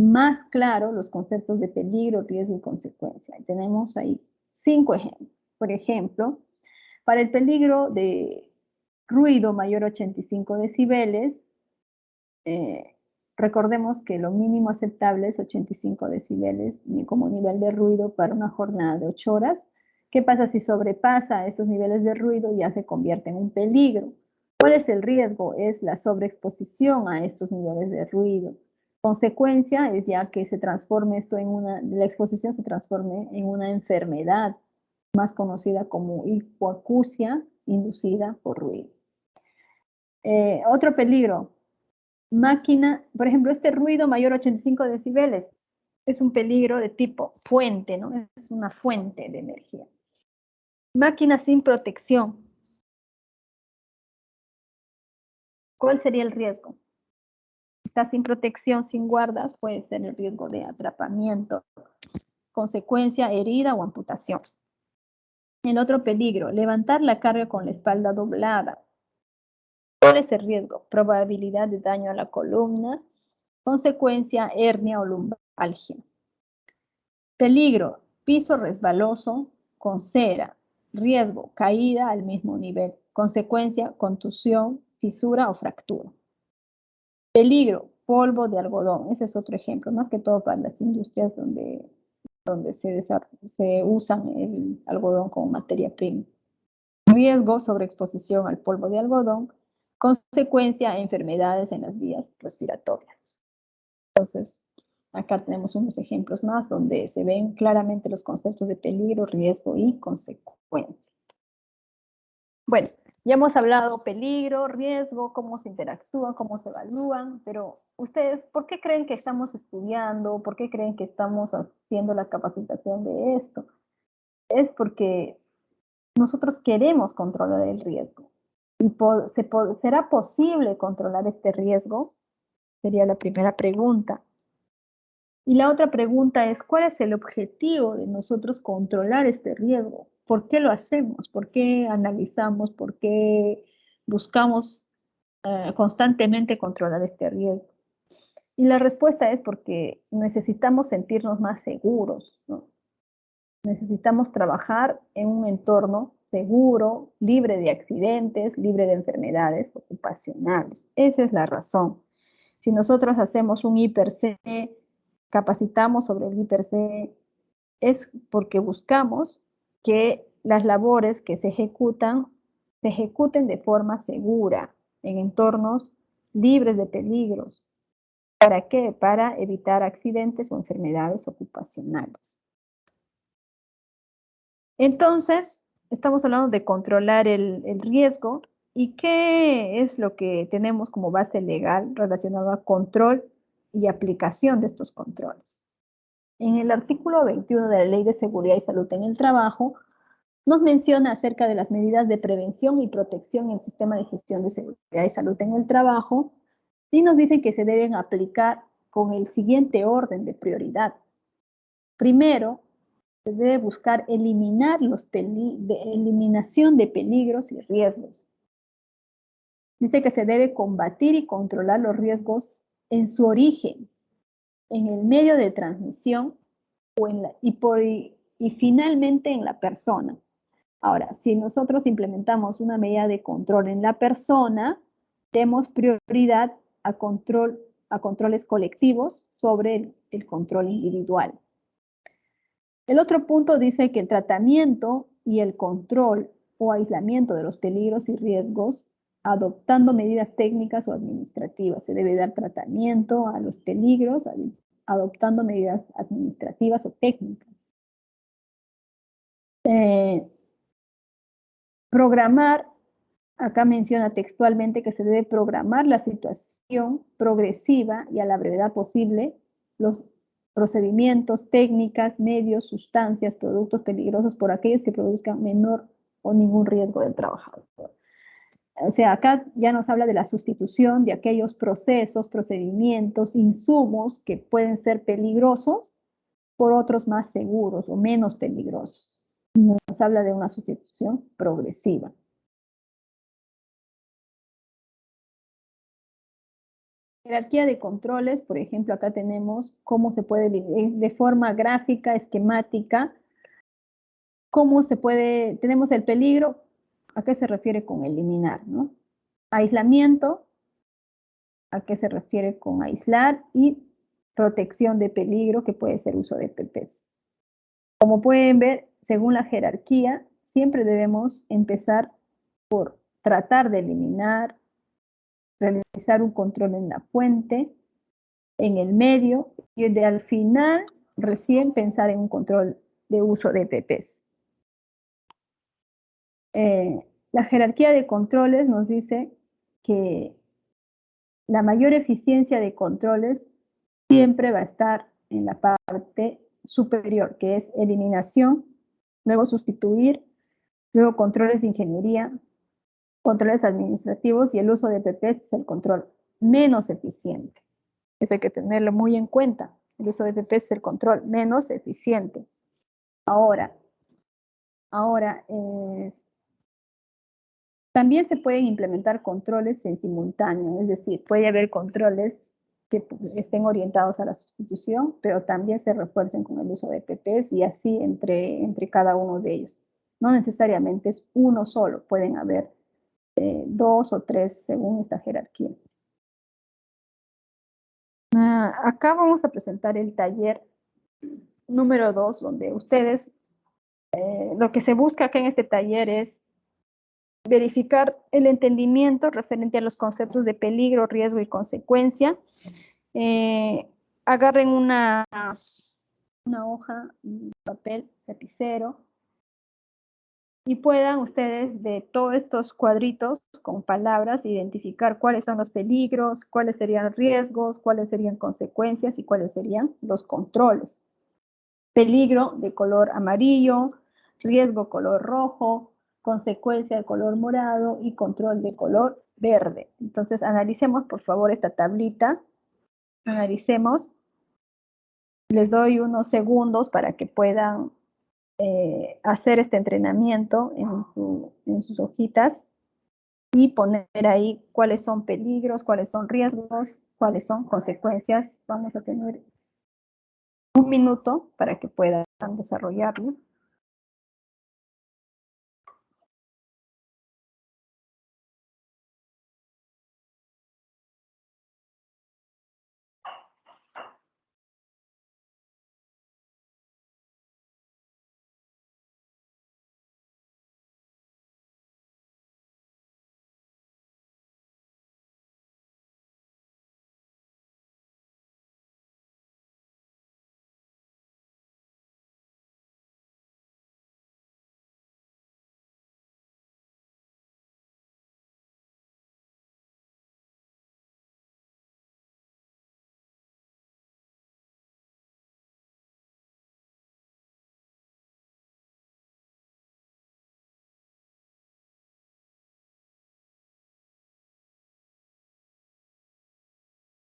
más claro los conceptos de peligro, riesgo y consecuencia. Y tenemos ahí 5 ejemplos. Por ejemplo, para el peligro de ruido mayor a 85 decibeles, recordemos que lo mínimo aceptable es 85 decibeles como nivel de ruido para una jornada de 8 horas. ¿Qué pasa si sobrepasa estos niveles de ruido? Ya se convierte en un peligro. ¿Cuál es el riesgo? Es la sobreexposición a estos niveles de ruido. Consecuencia es ya que se transforme la exposición se transforme en una enfermedad más conocida como hipoacusia inducida por ruido. Otro peligro, máquina, por ejemplo, este ruido mayor a 85 decibeles es un peligro de tipo fuente, ¿no? Es una fuente de energía. Máquina sin protección. ¿Cuál sería el riesgo? Si está sin protección, sin guardas, puede ser el riesgo de atrapamiento, consecuencia, herida o amputación. El otro peligro, levantar la carga con la espalda doblada. ¿Cuál es el riesgo? Probabilidad de daño a la columna, consecuencia, hernia o lumbalgia. Peligro, piso resbaloso con cera. Riesgo, caída al mismo nivel. Consecuencia, contusión, fisura o fractura. Peligro, polvo de algodón. Ese es otro ejemplo, más que todo para las industrias donde se usan el algodón como materia prima. Riesgo, sobreexposición al polvo de algodón. Consecuencia, enfermedades en las vías respiratorias. Entonces, acá tenemos unos ejemplos más donde se ven claramente los conceptos de peligro, riesgo y consecuencia. Bueno, ya hemos hablado peligro, riesgo, cómo se interactúan, cómo se evalúan, pero ustedes, ¿por qué creen que estamos estudiando? ¿Por qué creen que estamos haciendo la capacitación de esto? Es porque nosotros queremos controlar el riesgo. ¿Será posible controlar este riesgo? Sería la primera pregunta. Y la otra pregunta es, ¿cuál es el objetivo de nosotros controlar este riesgo? ¿Por qué lo hacemos? ¿Por qué analizamos? ¿Por qué buscamos constantemente controlar este riesgo? Y la respuesta es porque necesitamos sentirnos más seguros, ¿no? Necesitamos trabajar en un entorno seguro, libre de accidentes, libre de enfermedades ocupacionales. Esa es la razón. Si nosotros hacemos un IPER-C, capacitamos sobre el IPER-C, es porque buscamos que las labores que se ejecuten de forma segura, en entornos libres de peligros. ¿Para qué? Para evitar accidentes o enfermedades ocupacionales. Entonces, estamos hablando de controlar el riesgo. ¿Y qué es lo que tenemos como base legal relacionado a control y aplicación de estos controles? En el artículo 21 de la Ley de Seguridad y Salud en el Trabajo, nos menciona acerca de las medidas de prevención y protección en el sistema de gestión de seguridad y salud en el trabajo, y nos dicen que se deben aplicar con el siguiente orden de prioridad. Primero, se debe buscar eliminar eliminación de peligros y riesgos. Dice que se debe combatir y controlar los riesgos en su origen, en el medio de transmisión y finalmente en la persona. Ahora, si nosotros implementamos una medida de control en la persona, demos prioridad a controles colectivos sobre el control individual. El otro punto dice que el tratamiento y el control o aislamiento de los peligros y riesgos, adoptando medidas técnicas o administrativas. Se debe dar tratamiento a los peligros, adoptando medidas administrativas o técnicas. Programar, acá menciona textualmente que se debe programar la situación progresiva y a la brevedad posible los procedimientos, técnicas, medios, sustancias, productos peligrosos por aquellos que produzcan menor o ningún riesgo del trabajador. O sea, acá ya nos habla de la sustitución de aquellos procesos, procedimientos, insumos que pueden ser peligrosos por otros más seguros o menos peligrosos. Nos habla de una sustitución progresiva. Jerarquía de controles, por ejemplo, acá tenemos cómo se puede, de forma gráfica, esquemática, cómo se puede, tenemos el peligro, ¿a qué se refiere con eliminar, ¿no? Aislamiento, ¿a qué se refiere con aislar? Y protección de peligro, que puede ser uso de PPs. Como pueden ver, según la jerarquía, siempre debemos empezar por tratar de eliminar, realizar un control en la fuente, en el medio, y al final recién pensar en un control de uso de PPs. La jerarquía de controles nos dice que la mayor eficiencia de controles siempre va a estar en la parte superior, que es eliminación, luego sustituir, luego controles de ingeniería, controles administrativos, y el uso de PPs es el control menos eficiente. Eso hay que tenerlo muy en cuenta. El uso de PPs es el control menos eficiente. Ahora también se pueden implementar controles en simultáneo, es decir, puede haber controles que estén orientados a la sustitución, pero también se refuercen con el uso de PPs y así entre cada uno de ellos. No necesariamente es uno solo, pueden haber dos o tres según esta jerarquía. Acá vamos a presentar el taller número 2, donde ustedes, lo que se busca acá en este taller es verificar el entendimiento referente a los conceptos de peligro, riesgo y consecuencia. Agarren una hoja, un papel, lapicero, y puedan ustedes de todos estos cuadritos con palabras identificar cuáles son los peligros, cuáles serían riesgos, cuáles serían consecuencias y cuáles serían los controles. Peligro de color amarillo, riesgo color rojo, consecuencia de color morado y control de color verde. Entonces, analicemos por favor esta tablita. Analicemos. Les doy unos segundos para que puedan hacer este entrenamiento en sus hojitas y poner ahí cuáles son peligros, cuáles son riesgos, cuáles son consecuencias. Vamos a tener un minuto para que puedan desarrollarlo.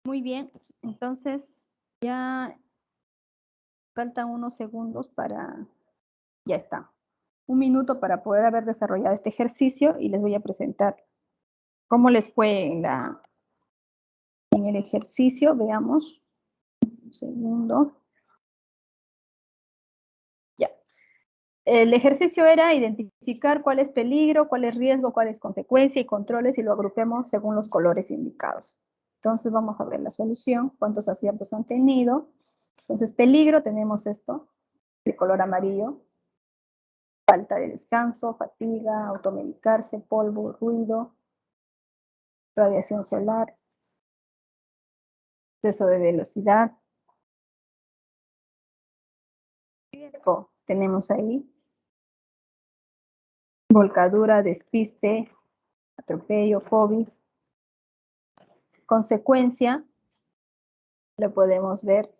Muy bien, entonces ya faltan unos segundos para, ya está, un minuto para poder haber desarrollado este ejercicio y les voy a presentar cómo les fue en el ejercicio. Veamos, un segundo. Ya. El ejercicio era identificar cuál es peligro, cuál es riesgo, cuál es consecuencia y controles y lo agrupemos según los colores indicados. Entonces vamos a ver la solución, cuántos aciertos han tenido. Entonces peligro, tenemos esto, de color amarillo. Falta de descanso, fatiga, automedicarse, polvo, ruido, radiación solar, exceso de velocidad. Riesgo, tenemos ahí volcadura, despiste, atropello, COVID. Consecuencia, lo podemos ver.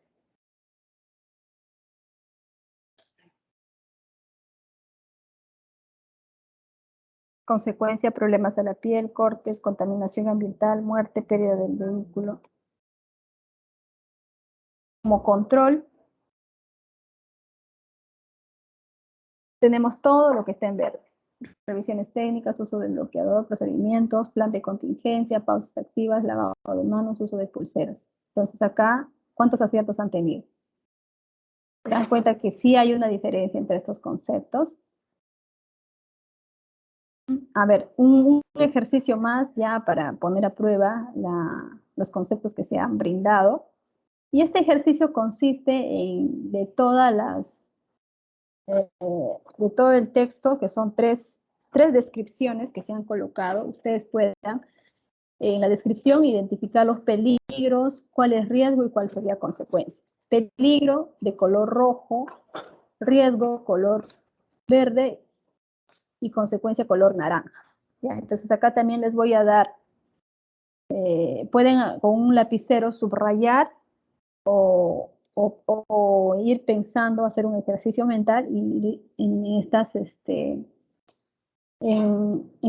Consecuencia, problemas a la piel, cortes, contaminación ambiental, muerte, pérdida del vehículo. Como control, tenemos todo lo que está en verde. Revisiones técnicas, uso del bloqueador, procedimientos, plan de contingencia, pausas activas, lavado de manos, uso de pulseras. Entonces acá, ¿cuántos aciertos han tenido? Se dan cuenta que sí hay una diferencia entre estos conceptos. A ver, un ejercicio más ya para poner a prueba los conceptos que se han brindado. Y este ejercicio consiste en de todo el texto, que son tres descripciones que se han colocado. Ustedes puedan en la descripción identificar los peligros, cuál es riesgo y cuál sería consecuencia. Peligro de color rojo, riesgo color verde y consecuencia color naranja. ¿Ya? Entonces acá también les voy a dar, pueden con un lapicero subrayar o ir pensando, hacer un ejercicio mental y en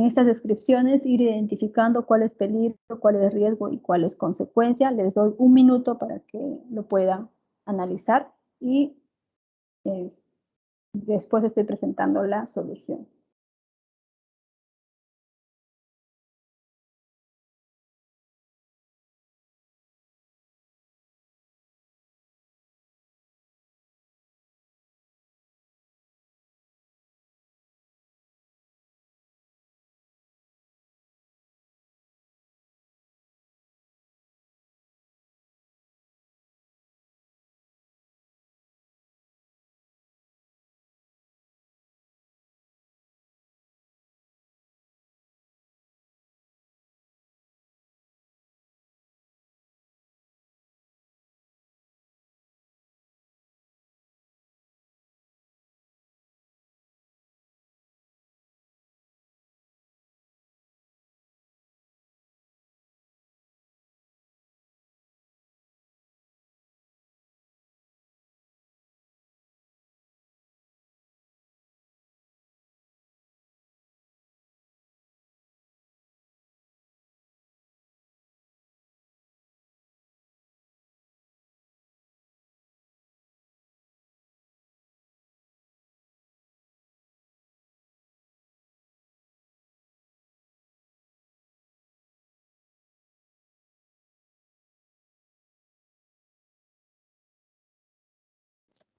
estas descripciones ir identificando cuál es peligro, cuál es riesgo y cuál es consecuencia. Les doy un minuto para que lo puedan analizar y eh, después estoy presentando la solución.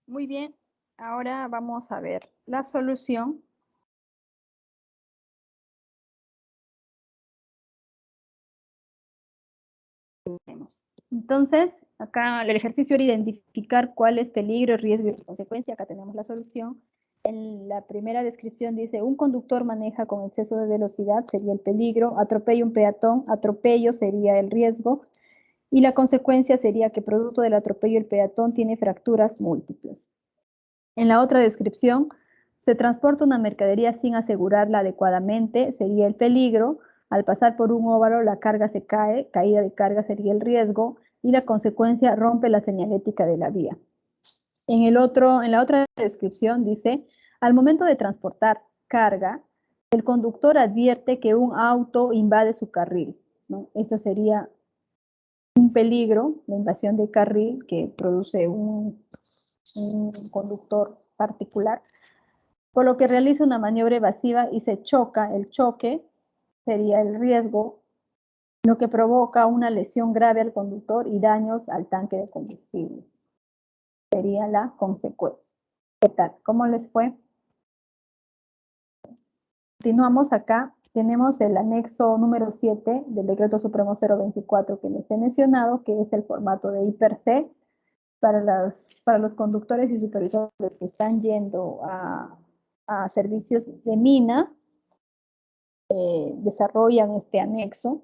Muy bien, ahora vamos a ver la solución. Entonces, acá el ejercicio era identificar cuál es peligro, riesgo y consecuencia. Acá tenemos la solución. En la primera descripción dice, un conductor maneja con exceso de velocidad, sería el peligro, atropella un peatón, atropello sería el riesgo, y la consecuencia sería que producto del atropello el peatón tiene fracturas múltiples. En la otra descripción, se transporta una mercadería sin asegurarla adecuadamente, sería el peligro. Al pasar por un óvalo, la carga se cae, caída de carga sería el riesgo, y la consecuencia rompe la señalética de la vía. En la otra descripción dice, al momento de transportar carga, el conductor advierte que un auto invade su carril, ¿no? Esto sería un peligro, la invasión de carril que produce un conductor particular, por lo que realiza una maniobra evasiva y se choca. El choque sería el riesgo, lo que provoca una lesión grave al conductor y daños al tanque de combustible. Sería la consecuencia. ¿Qué tal? ¿Cómo les fue? Continuamos acá. Tenemos el anexo número 7 del Decreto Supremo 024 que les he mencionado, que es el formato de IPRC para los conductores y supervisores que están yendo a servicios de mina. Desarrollan este anexo.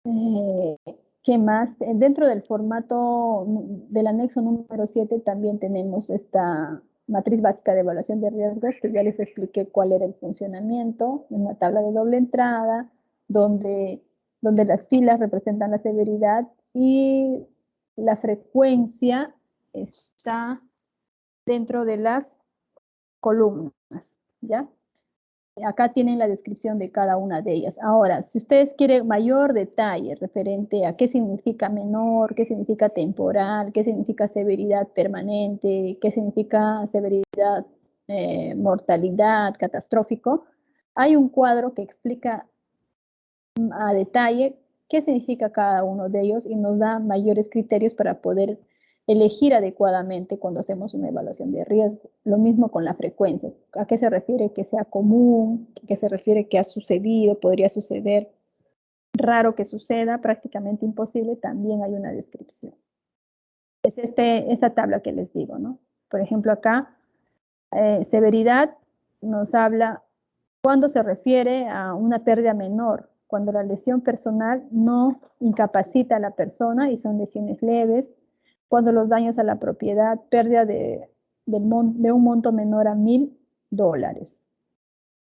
¿Qué más? Dentro del formato del anexo número 7 también tenemos esta matriz básica de evaluación de riesgos, que ya les expliqué cuál era el funcionamiento, una tabla de doble entrada, donde las filas representan la severidad y la frecuencia está dentro de las columnas, ¿ya? Acá tienen la descripción de cada una de ellas. Ahora, si ustedes quieren mayor detalle referente a qué significa menor, qué significa temporal, qué significa severidad permanente, qué significa severidad, mortalidad, catastrófico, hay un cuadro que explica a detalle qué significa cada uno de ellos y nos da mayores criterios para poder elegir adecuadamente cuando hacemos una evaluación de riesgo. Lo mismo con la frecuencia. ¿A qué se refiere que sea común? ¿A qué se refiere que ha sucedido? ¿Podría suceder? Raro que suceda, prácticamente imposible, también hay una descripción. Es esta tabla que les digo, ¿no? Por ejemplo, acá, severidad nos habla cuando se refiere a una pérdida menor, cuando la lesión personal no incapacita a la persona y son lesiones leves, cuando los daños a la propiedad, pérdida de un monto menor a $1000,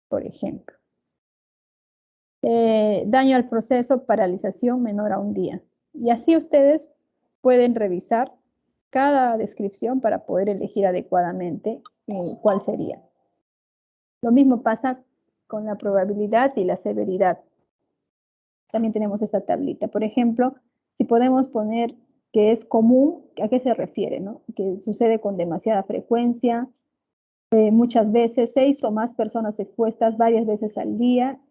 por ejemplo. Daño al proceso, paralización menor a un día. Y así ustedes pueden revisar cada descripción para poder elegir adecuadamente cuál sería. Lo mismo pasa con la probabilidad y la severidad. También tenemos esta tablita. Por ejemplo, si podemos poner que es común, ¿a qué se refiere? ¿No? Que sucede con demasiada frecuencia, muchas veces, 6 o más personas expuestas varias veces al día.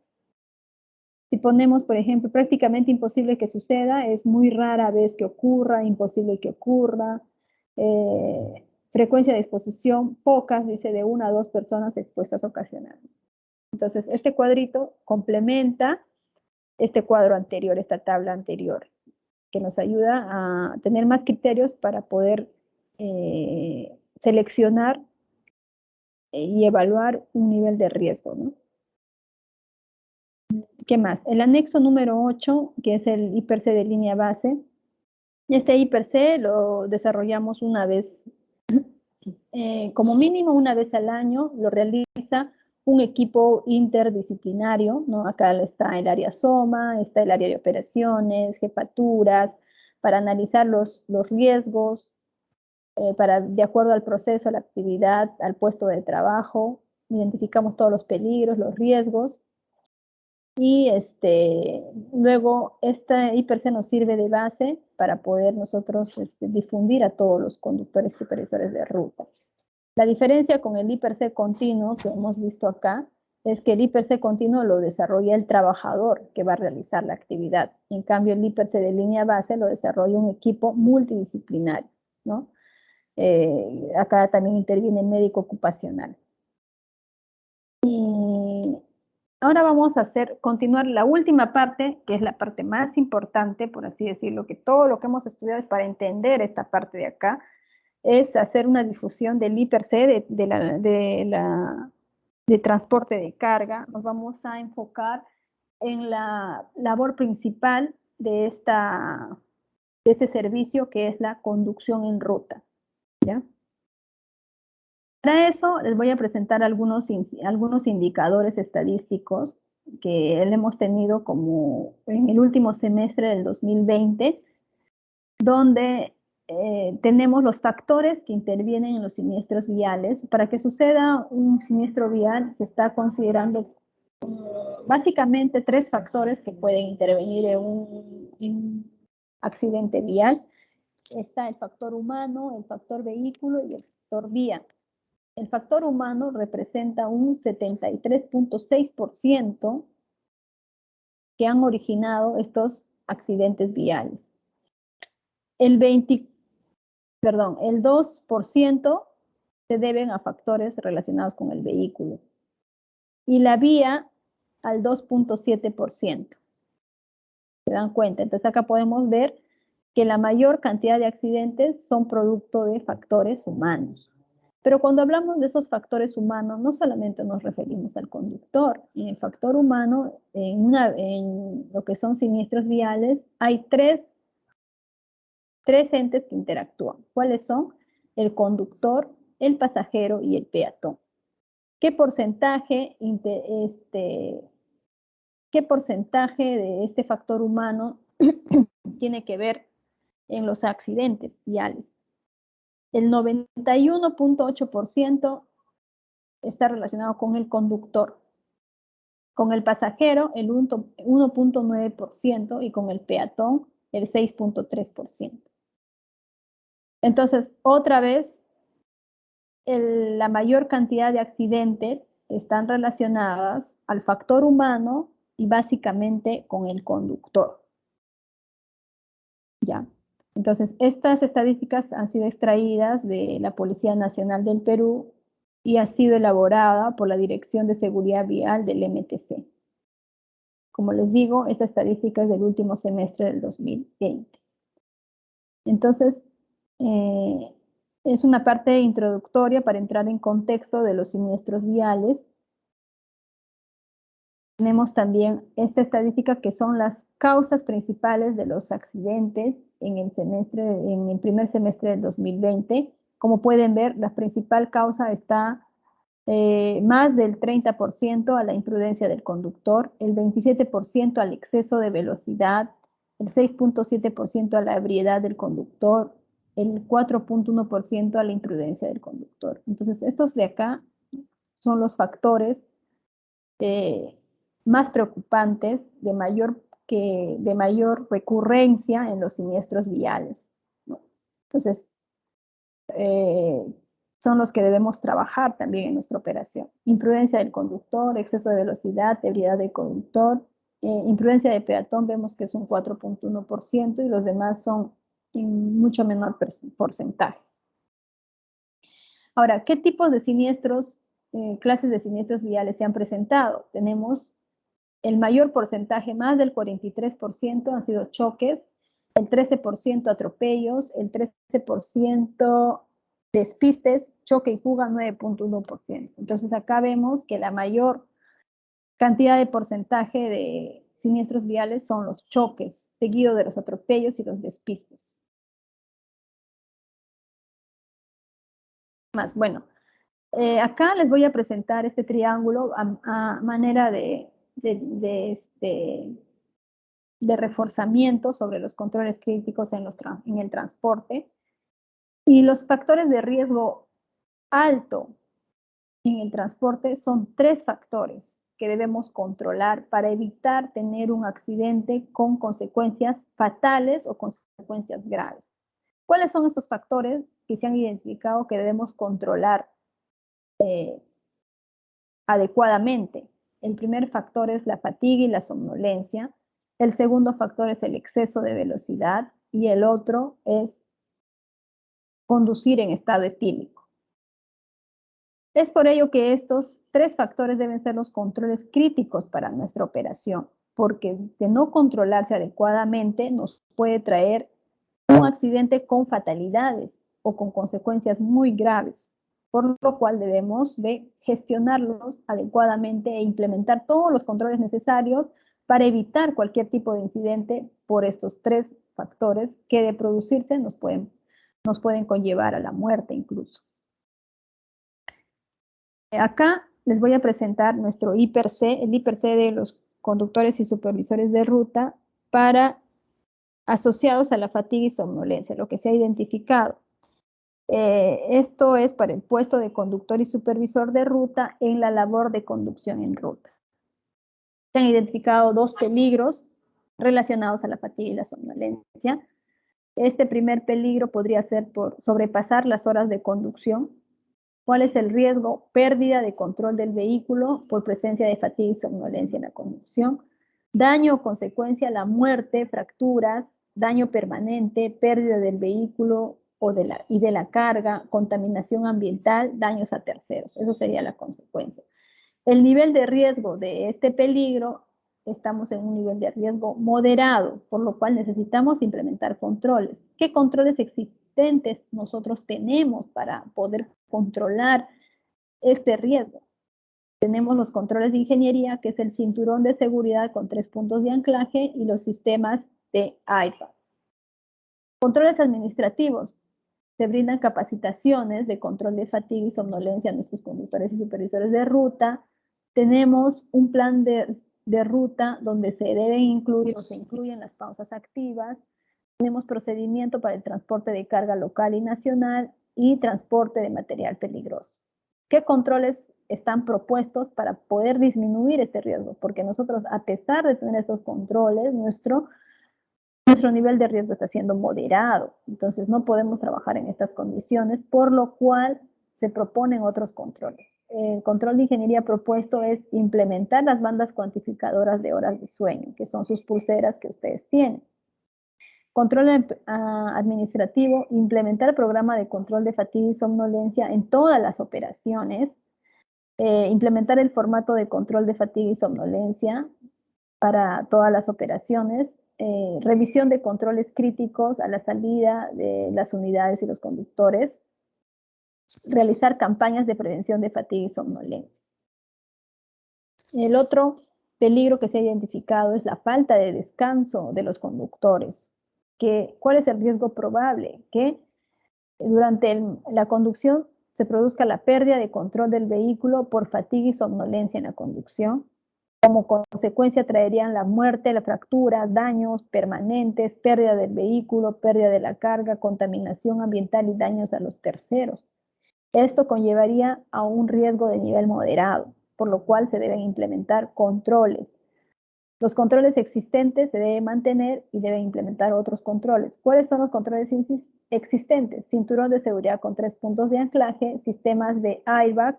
Si ponemos, por ejemplo, prácticamente imposible que suceda, es muy rara vez que ocurra, imposible que ocurra. Frecuencia de exposición, pocas, dice, de 1 a 2 personas expuestas ocasionalmente. Entonces, este cuadrito complementa este cuadro anterior, esta tabla anterior, que nos ayuda a tener más criterios para poder seleccionar y evaluar un nivel de riesgo, ¿no? ¿Qué más? El anexo número 8, que es el IPRC de línea base. Este IPRC lo desarrollamos una vez, como mínimo una vez al año, lo realiza un equipo interdisciplinario, ¿no? Acá está el área SOMA, está el área de operaciones, jefaturas, para analizar los riesgos, de acuerdo al proceso, a la actividad, al puesto de trabajo, identificamos todos los peligros, los riesgos, y luego este IPRC nos sirve de base para poder nosotros difundir a todos los conductores y supervisores de ruta. La diferencia con el IPRC continuo que hemos visto acá es que el IPRC continuo lo desarrolla el trabajador que va a realizar la actividad. En cambio, el IPRC de línea base lo desarrolla un equipo multidisciplinario, ¿no? Acá también interviene el médico ocupacional. Y ahora vamos a continuar la última parte, que es la parte más importante, por así decirlo, que todo lo que hemos estudiado es para entender esta parte de acá, es hacer una difusión del I+C, de transporte de carga. Nos vamos a enfocar en la labor principal de este servicio, que es la conducción en ruta, ¿ya? Para eso les voy a presentar algunos indicadores estadísticos que hemos tenido como en el último semestre del 2020, donde tenemos los factores que intervienen en los siniestros viales. Para que suceda un siniestro vial se está considerando básicamente 3 factores que pueden intervenir en un accidente vial. Está el factor humano, el factor vehículo y el factor vía. El factor humano representa un 73.6% que han originado estos accidentes viales. El 2% se deben a factores relacionados con el vehículo y la vía al 2.7%. ¿Se dan cuenta? Entonces acá podemos ver que la mayor cantidad de accidentes son producto de factores humanos. Pero cuando hablamos de esos factores humanos, no solamente nos referimos al conductor. En el factor humano, en lo que son siniestros viales, hay tres entes que interactúan. ¿Cuáles son? El conductor, el pasajero y el peatón. ¿Qué porcentaje de este factor humano tiene que ver en los accidentes viales? El 91.8% está relacionado con el conductor, con el pasajero el 1.9% y con el peatón el 6.3%. Entonces, otra vez, la mayor cantidad de accidentes están relacionadas al factor humano y básicamente con el conductor. ¿Ya? Entonces, estas estadísticas han sido extraídas de la Policía Nacional del Perú y ha sido elaborada por la Dirección de Seguridad Vial del MTC. Como les digo, esta estadística es del último semestre del 2020. Entonces, es una parte introductoria para entrar en contexto de los siniestros viales. Tenemos también esta estadística que son las causas principales de los accidentes en el primer semestre del 2020. Como pueden ver, la principal causa está más del 30% a la imprudencia del conductor, el 27% al exceso de velocidad, el 6.7% a la ebriedad del conductor, el 4.1% a la imprudencia del conductor. Entonces, estos de acá son los factores más preocupantes de mayor recurrencia en los siniestros viales, ¿no? Entonces, son los que debemos trabajar también en nuestra operación. Imprudencia del conductor, exceso de velocidad, ebriedad del conductor, imprudencia de peatón, vemos que es un 4.1% y los demás son en mucho menor porcentaje. Ahora, ¿qué tipos de siniestros, clases de siniestros viales se han presentado? Tenemos el mayor porcentaje, más del 43%, han sido choques, el 13% atropellos, el 13% despistes, choque y fuga 9.1%. Entonces acá vemos que la mayor cantidad de porcentaje de siniestros viales son los choques, seguido de los atropellos y los despistes. Más, bueno, acá les voy a presentar este triángulo a manera de reforzamiento sobre los controles críticos en el transporte. Y los factores de riesgo alto en el transporte son 3 factores que debemos controlar para evitar tener un accidente con consecuencias fatales o consecuencias graves. ¿Cuáles son esos factores que se han identificado que debemos controlar adecuadamente? El primer factor es la fatiga y la somnolencia. El segundo factor es el exceso de velocidad y el otro es conducir en estado etílico. Es por ello que estos 3 factores deben ser los controles críticos para nuestra operación, porque de no controlarse adecuadamente nos puede traer un accidente con fatalidades o con consecuencias muy graves, por lo cual debemos de gestionarlos adecuadamente e implementar todos los controles necesarios para evitar cualquier tipo de incidente por estos 3 factores que de producirse nos pueden conllevar a la muerte incluso. Acá les voy a presentar nuestro IPER-C, el IPER-C de los conductores y supervisores de ruta asociados a la fatiga y somnolencia, lo que se ha identificado. Esto es para el puesto de conductor y supervisor de ruta en la labor de conducción en ruta. Se han identificado 2 peligros relacionados a la fatiga y la somnolencia. Este primer peligro podría ser por sobrepasar las horas de conducción. ¿Cuál es el riesgo? Pérdida de control del vehículo por presencia de fatiga y somnolencia en la conducción. Daño o consecuencia, la muerte, fracturas, daño permanente, pérdida del vehículo y de la carga, contaminación ambiental, daños a terceros. Eso sería la consecuencia. El nivel de riesgo de este peligro, estamos en un nivel de riesgo moderado, por lo cual necesitamos implementar controles. ¿Qué controles existentes nosotros tenemos para poder controlar este riesgo? Tenemos los controles de ingeniería, que es el cinturón de seguridad con 3 puntos de anclaje y los sistemas de IPA. Controles administrativos. Se brindan capacitaciones de control de fatiga y somnolencia a nuestros conductores y supervisores de ruta. Tenemos un plan de ruta donde se deben incluir o se incluyen las pausas activas. Tenemos procedimiento para el transporte de carga local y nacional y transporte de material peligroso. ¿Qué controles están propuestos para poder disminuir este riesgo? Porque nosotros, a pesar de tener estos controles, nuestro nivel de riesgo está siendo moderado. Entonces, no podemos trabajar en estas condiciones, por lo cual se proponen otros controles. El control de ingeniería propuesto es implementar las bandas cuantificadoras de horas de sueño, que son sus pulseras que ustedes tienen. Control administrativo, implementar el programa de control de fatiga y somnolencia en todas las operaciones. Implementar el formato de control de fatiga y somnolencia para todas las operaciones. Revisión de controles críticos a la salida de las unidades y los conductores. Realizar campañas de prevención de fatiga y somnolencia. El otro peligro que se ha identificado es la falta de descanso de los conductores. ¿Cuál es el riesgo probable? Que durante la conducción se produzca la pérdida de control del vehículo por fatiga y somnolencia en la conducción. Como consecuencia traerían la muerte, la fractura, daños permanentes, pérdida del vehículo, pérdida de la carga, contaminación ambiental y daños a los terceros. Esto conllevaría a un riesgo de nivel moderado, por lo cual se deben implementar controles. Los controles existentes se deben mantener y deben implementar otros controles. ¿Cuáles son los controles existentes? Cinturón de seguridad con 3 puntos de anclaje, sistemas de airbag,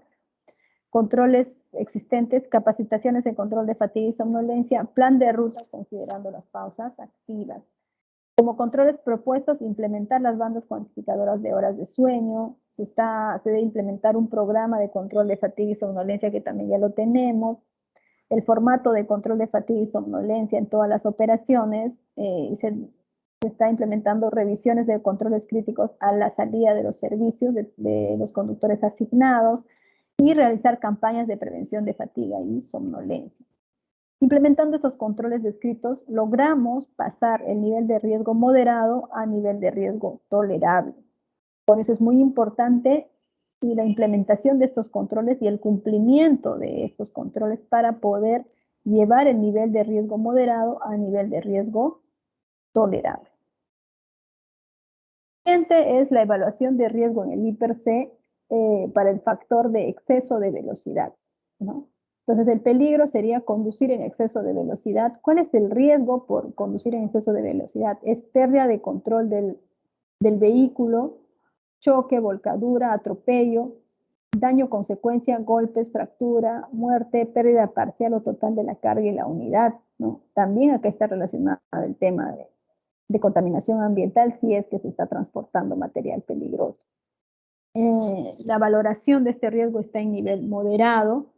controles existentes, capacitaciones en control de fatiga y somnolencia, plan de ruta considerando las pausas activas. Como controles propuestos, implementar las bandas cuantificadoras de horas de sueño, se debe implementar un programa de control de fatiga y somnolencia que también ya lo tenemos, el formato de control de fatiga y somnolencia en todas las operaciones, se está implementando revisiones de controles críticos a la salida de los servicios de los conductores asignados y realizar campañas de prevención de fatiga y somnolencia. Implementando estos controles descritos, logramos pasar el nivel de riesgo moderado a nivel de riesgo tolerable. Por eso es muy importante la implementación de estos controles y el cumplimiento de estos controles para poder llevar el nivel de riesgo moderado a nivel de riesgo tolerable. El siguiente es la evaluación de riesgo en el IPER-C para el factor de exceso de velocidad, ¿no? Entonces, el peligro sería conducir en exceso de velocidad. ¿Cuál es el riesgo por conducir en exceso de velocidad? Es pérdida de control del vehículo, choque, volcadura, atropello, daño consecuencia, golpes, fractura, muerte, pérdida parcial o total de la carga y la unidad, ¿no? También acá está relacionado el tema de contaminación ambiental si es que se está transportando material peligroso. La valoración de este riesgo está en nivel moderado.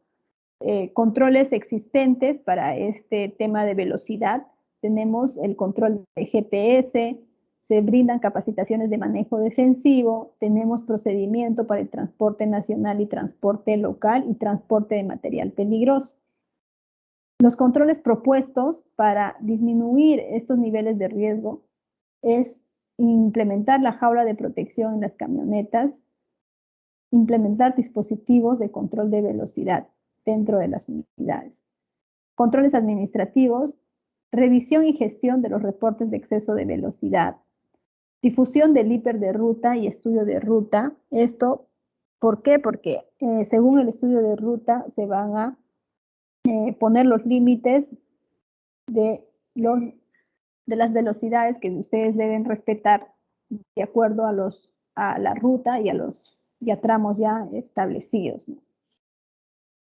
Controles existentes para este tema de velocidad. Tenemos el control de GPS, se brindan capacitaciones de manejo defensivo, tenemos procedimiento para el transporte nacional y transporte local y transporte de material peligroso. Los controles propuestos para disminuir estos niveles de riesgo es implementar la jaula de protección en las camionetas, implementar dispositivos de control de velocidad dentro de las unidades. Controles administrativos, revisión y gestión de los reportes de exceso de velocidad, difusión del hiper de ruta y estudio de ruta. Esto, ¿por qué? Porque según el estudio de ruta se van a poner los límites de las velocidades que ustedes deben respetar de acuerdo a la ruta y a tramos ya establecidos, ¿no?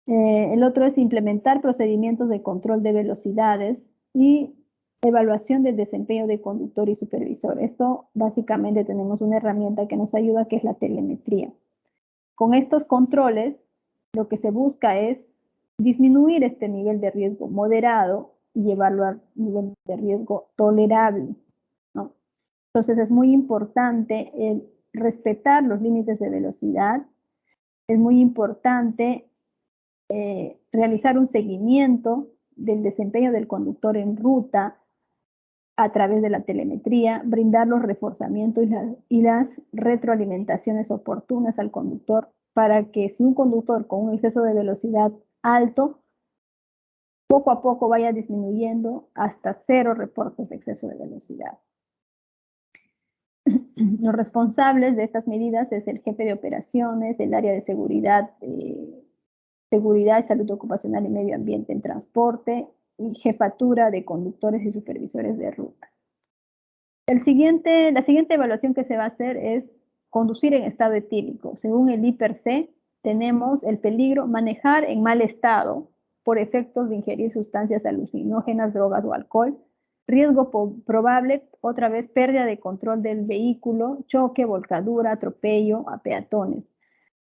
El otro es implementar procedimientos de control de velocidades y evaluación del desempeño de conductor y supervisor. Esto básicamente tenemos una herramienta que nos ayuda, que es la telemetría. Con estos controles, lo que se busca es disminuir este nivel de riesgo moderado y evaluar nivel de riesgo tolerable, ¿no? Entonces es muy importante el respetar los límites de velocidad, es muy importante realizar un seguimiento del desempeño del conductor en ruta a través de la telemetría, brindar los reforzamientos y las retroalimentaciones oportunas al conductor para que si un conductor con un exceso de velocidad alto, poco a poco vaya disminuyendo hasta 0 reportes de exceso de velocidad. Los responsables de estas medidas es el jefe de operaciones, el área de seguridad y salud ocupacional y medio ambiente en transporte, y jefatura de conductores y supervisores de ruta. La siguiente evaluación que se va a hacer es conducir en estado etílico. Según el IPRC, tenemos el peligro manejar en mal estado por efectos de ingerir sustancias alucinógenas, drogas o alcohol, riesgo probable, otra vez pérdida de control del vehículo, choque, volcadura, atropello a peatones.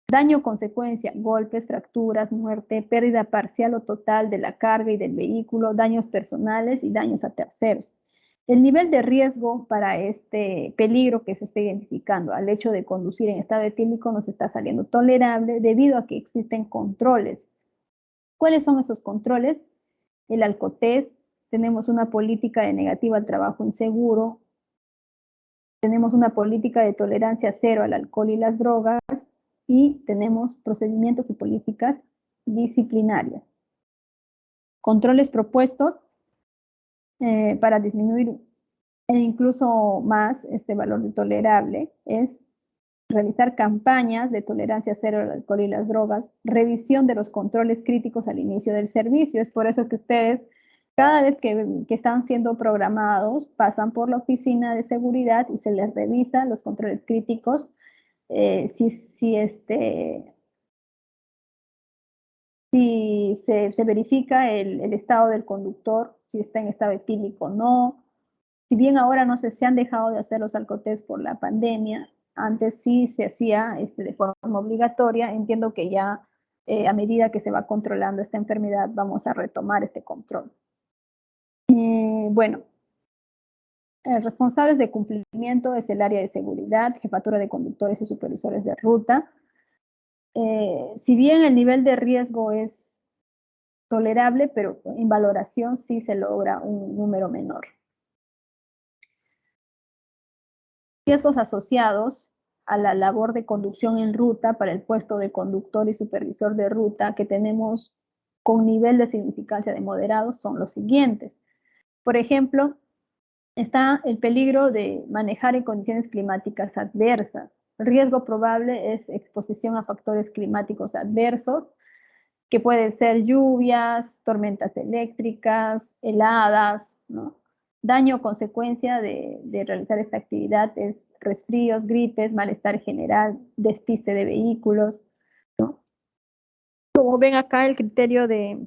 Daño consecuencia, golpes, fracturas, muerte, pérdida parcial o total de la carga y del vehículo, daños personales y daños a terceros. El nivel de riesgo para este peligro que se está identificando al hecho de conducir en estado etílico nos está saliendo tolerable debido a que existen controles. ¿Cuáles son esos controles? El alcotés, tenemos una política de negativa al trabajo inseguro, tenemos una política de tolerancia cero al alcohol y las drogas, y tenemos procedimientos y políticas disciplinarias. Controles propuestos para disminuir e incluso más este valor de tolerable es realizar campañas de tolerancia cero al alcohol y las drogas, revisión de los controles críticos al inicio del servicio. Es por eso que ustedes, cada vez que están siendo programados, pasan por la oficina de seguridad y se les revisa los controles críticos. Si se verifica el estado del conductor, si está en estado etílico o no. Si bien ahora no se han dejado de hacer los alcotés por la pandemia, antes sí se hacía de forma obligatoria. Entiendo que ya a medida que se va controlando esta enfermedad vamos a retomar este control. Bueno, responsables de cumplimiento es el área de seguridad, jefatura de conductores y supervisores de ruta. Si bien el nivel de riesgo es tolerable, pero en valoración sí se logra un número menor. Riesgos asociados a la labor de conducción en ruta para el puesto de conductor y supervisor de ruta que tenemos con nivel de significancia de moderado son los siguientes. Por ejemplo, está el peligro de manejar en condiciones climáticas adversas. El riesgo probable es exposición a factores climáticos adversos, que pueden ser lluvias, tormentas eléctricas, heladas, ¿no? Daño o consecuencia de realizar esta actividad es resfríos, gripes, malestar general, despiste de vehículos, ¿no? Como ven acá, el criterio de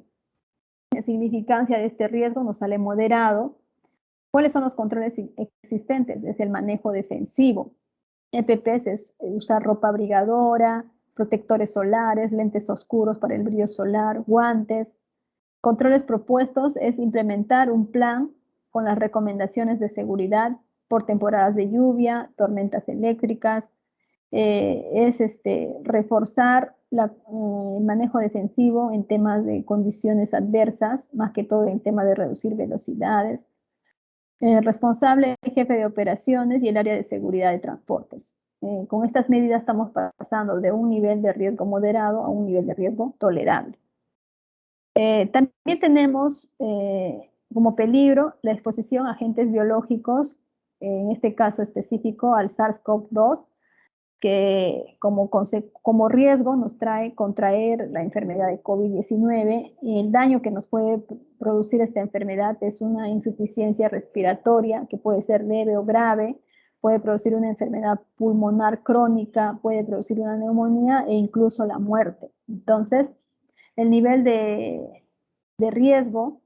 significancia de este riesgo nos sale moderado. ¿Cuáles son los controles existentes? Es el manejo defensivo. EPPs es usar ropa abrigadora, protectores solares, lentes oscuros para el brillo solar, guantes. Controles propuestos es implementar un plan con las recomendaciones de seguridad por temporadas de lluvia, tormentas eléctricas, reforzar el manejo defensivo en temas de condiciones adversas, más que todo en tema de reducir velocidades. Responsable, jefe de operaciones y el área de seguridad de transportes. Con estas medidas estamos pasando de un nivel de riesgo moderado a un nivel de riesgo tolerable. También tenemos como peligro la exposición a agentes biológicos, en este caso específico al SARS-CoV-2, que como riesgo nos trae contraer la enfermedad de COVID-19. El daño que nos puede producir esta enfermedad es una insuficiencia respiratoria que puede ser leve o grave, puede producir una enfermedad pulmonar crónica, puede producir una neumonía e incluso la muerte. Entonces, el nivel de riesgo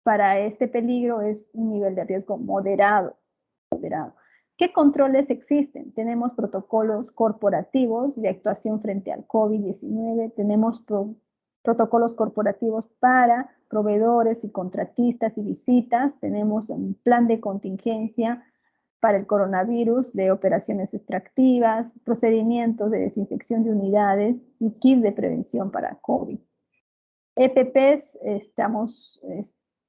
para este peligro es un nivel de riesgo moderado. ¿Qué controles existen? Tenemos protocolos corporativos de actuación frente al COVID-19, tenemos protocolos corporativos para proveedores y contratistas y visitas, tenemos un plan de contingencia para el coronavirus, de operaciones extractivas, procedimientos de desinfección de unidades y kit de prevención para COVID. EPPs,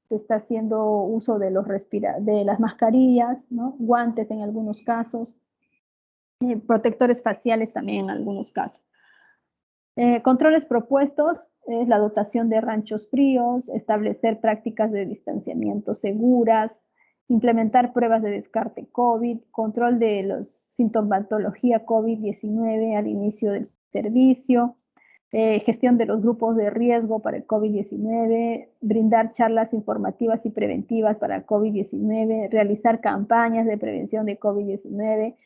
se está haciendo uso de las mascarillas, ¿no? Guantes en algunos casos, protectores faciales también en algunos casos. Controles propuestos es la dotación de ranchos fríos, establecer prácticas de distanciamiento seguras, implementar pruebas de descarte COVID, control de la sintomatología COVID-19 al inicio del servicio, gestión de los grupos de riesgo para el COVID-19, brindar charlas informativas y preventivas para el COVID-19, realizar campañas de prevención de COVID-19,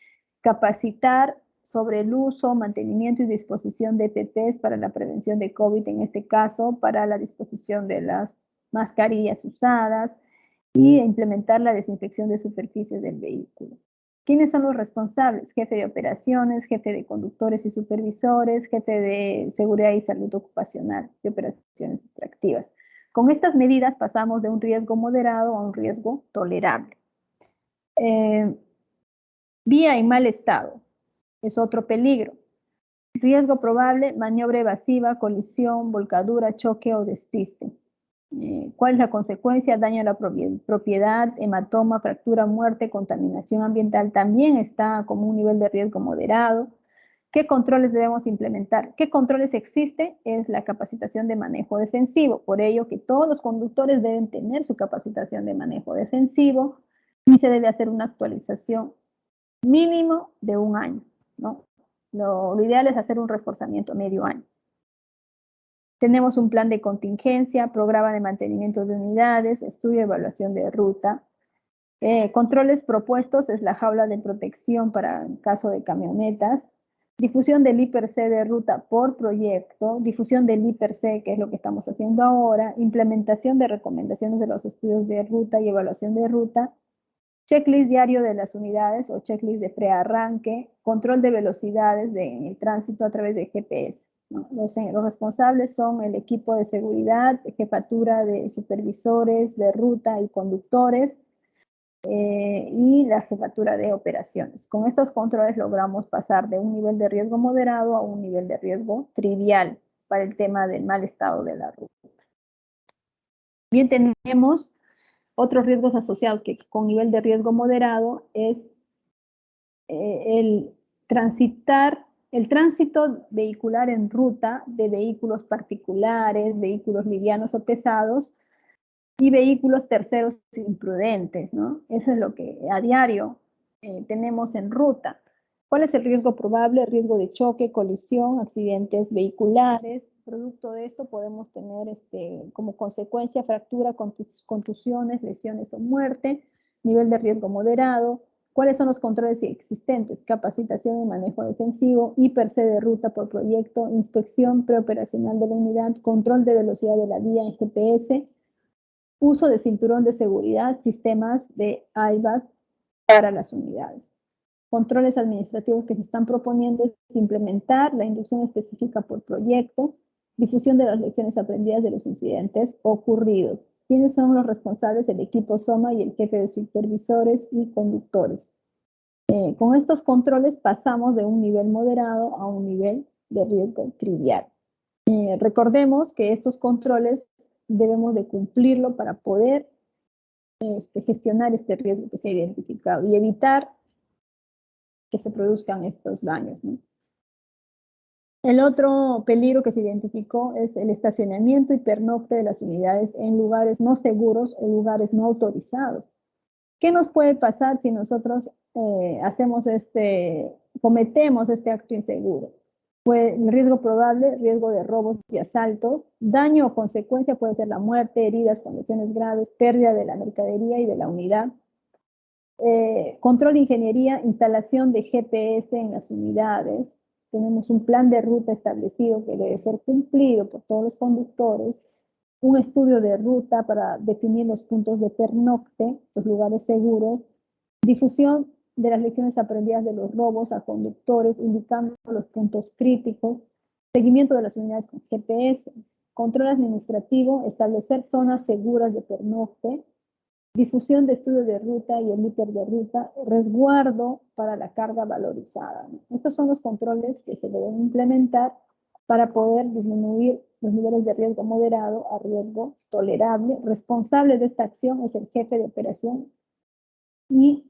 capacitar sobre el uso, mantenimiento y disposición de EPPs para la prevención de COVID, en este caso, para la disposición de las mascarillas usadas y implementar la desinfección de superficies del vehículo. ¿Quiénes son los responsables? Jefe de operaciones, jefe de conductores y supervisores, jefe de seguridad y salud ocupacional de operaciones extractivas. Con estas medidas pasamos de un riesgo moderado a un riesgo tolerable. Vía en mal estado es otro peligro. Riesgo probable, maniobra evasiva, colisión, volcadura, choque o despiste. ¿Cuál es la consecuencia? Daño a la propiedad, hematoma, fractura, muerte, contaminación ambiental. También está como un nivel de riesgo moderado. ¿Qué controles debemos implementar? ¿Qué controles existe? Es la capacitación de manejo defensivo. Por ello que todos los conductores deben tener su capacitación de manejo defensivo y se debe hacer una actualización mínimo de un año, ¿no? Lo ideal es hacer un reforzamiento a medio año. Tenemos un plan de contingencia, programa de mantenimiento de unidades, estudio y evaluación de ruta. Controles propuestos es la jaula de protección para el caso de camionetas. Difusión del IPRC de ruta por proyecto, difusión del IPRC, que es lo que estamos haciendo ahora, implementación de recomendaciones de los estudios de ruta y evaluación de ruta, checklist diario de las unidades o checklist de prearranque, control de velocidades en el tránsito a través de GPS. ¿No? Los responsables son el equipo de seguridad, jefatura de supervisores de ruta y conductores y la jefatura de operaciones. Con estos controles logramos pasar de un nivel de riesgo moderado a un nivel de riesgo trivial para el tema del mal estado de la ruta. Bien, tenemos otros riesgos asociados que con nivel de riesgo moderado es el tránsito vehicular en ruta de vehículos particulares, vehículos livianos o pesados y vehículos terceros imprudentes, ¿no? Eso es lo que a diario tenemos en ruta. ¿Cuál es el riesgo probable? Riesgo de choque, colisión, accidentes vehiculares. Producto de esto podemos tener como consecuencia fractura, contusiones, lesiones o muerte. Nivel de riesgo moderado. ¿Cuáles son los controles existentes? Capacitación y manejo defensivo, IPRC de ruta por proyecto, inspección preoperacional de la unidad, control de velocidad de la vía en GPS, Uso de cinturón de seguridad, sistemas de airbag para las unidades. Controles administrativos que se están proponiendo es implementar la inducción específica por proyecto, difusión de las lecciones aprendidas de los incidentes ocurridos. ¿Quiénes son los responsables? El equipo SOMA y el jefe de supervisores y conductores. Con estos controles pasamos de un nivel moderado a un nivel de riesgo trivial. Recordemos que estos controles debemos de cumplirlo para poder gestionar este riesgo que se ha identificado y evitar que se produzcan estos daños, ¿no? El otro peligro que se identificó es el estacionamiento y pernocte de las unidades en lugares no seguros o lugares no autorizados. ¿Qué nos puede pasar si nosotros cometemos este acto inseguro? Pues el riesgo probable, riesgo de robos y asaltos, daño o consecuencia puede ser la muerte, heridas, condiciones graves, pérdida de la mercadería y de la unidad. Control de ingeniería, instalación de GPS en las unidades. Tenemos un plan de ruta establecido que debe ser cumplido por todos los conductores. Un estudio de ruta para definir los puntos de pernocte, los lugares seguros. Difusión de las lecciones aprendidas de los robos a conductores, indicando los puntos críticos. Seguimiento de las unidades con GPS. Control administrativo, establecer zonas seguras de pernocte. Difusión de estudios de ruta y el hiper de ruta, resguardo para la carga valorizada. Estos son los controles que se deben implementar para poder disminuir los niveles de riesgo moderado a riesgo tolerable. Responsable de esta acción es el jefe de operación y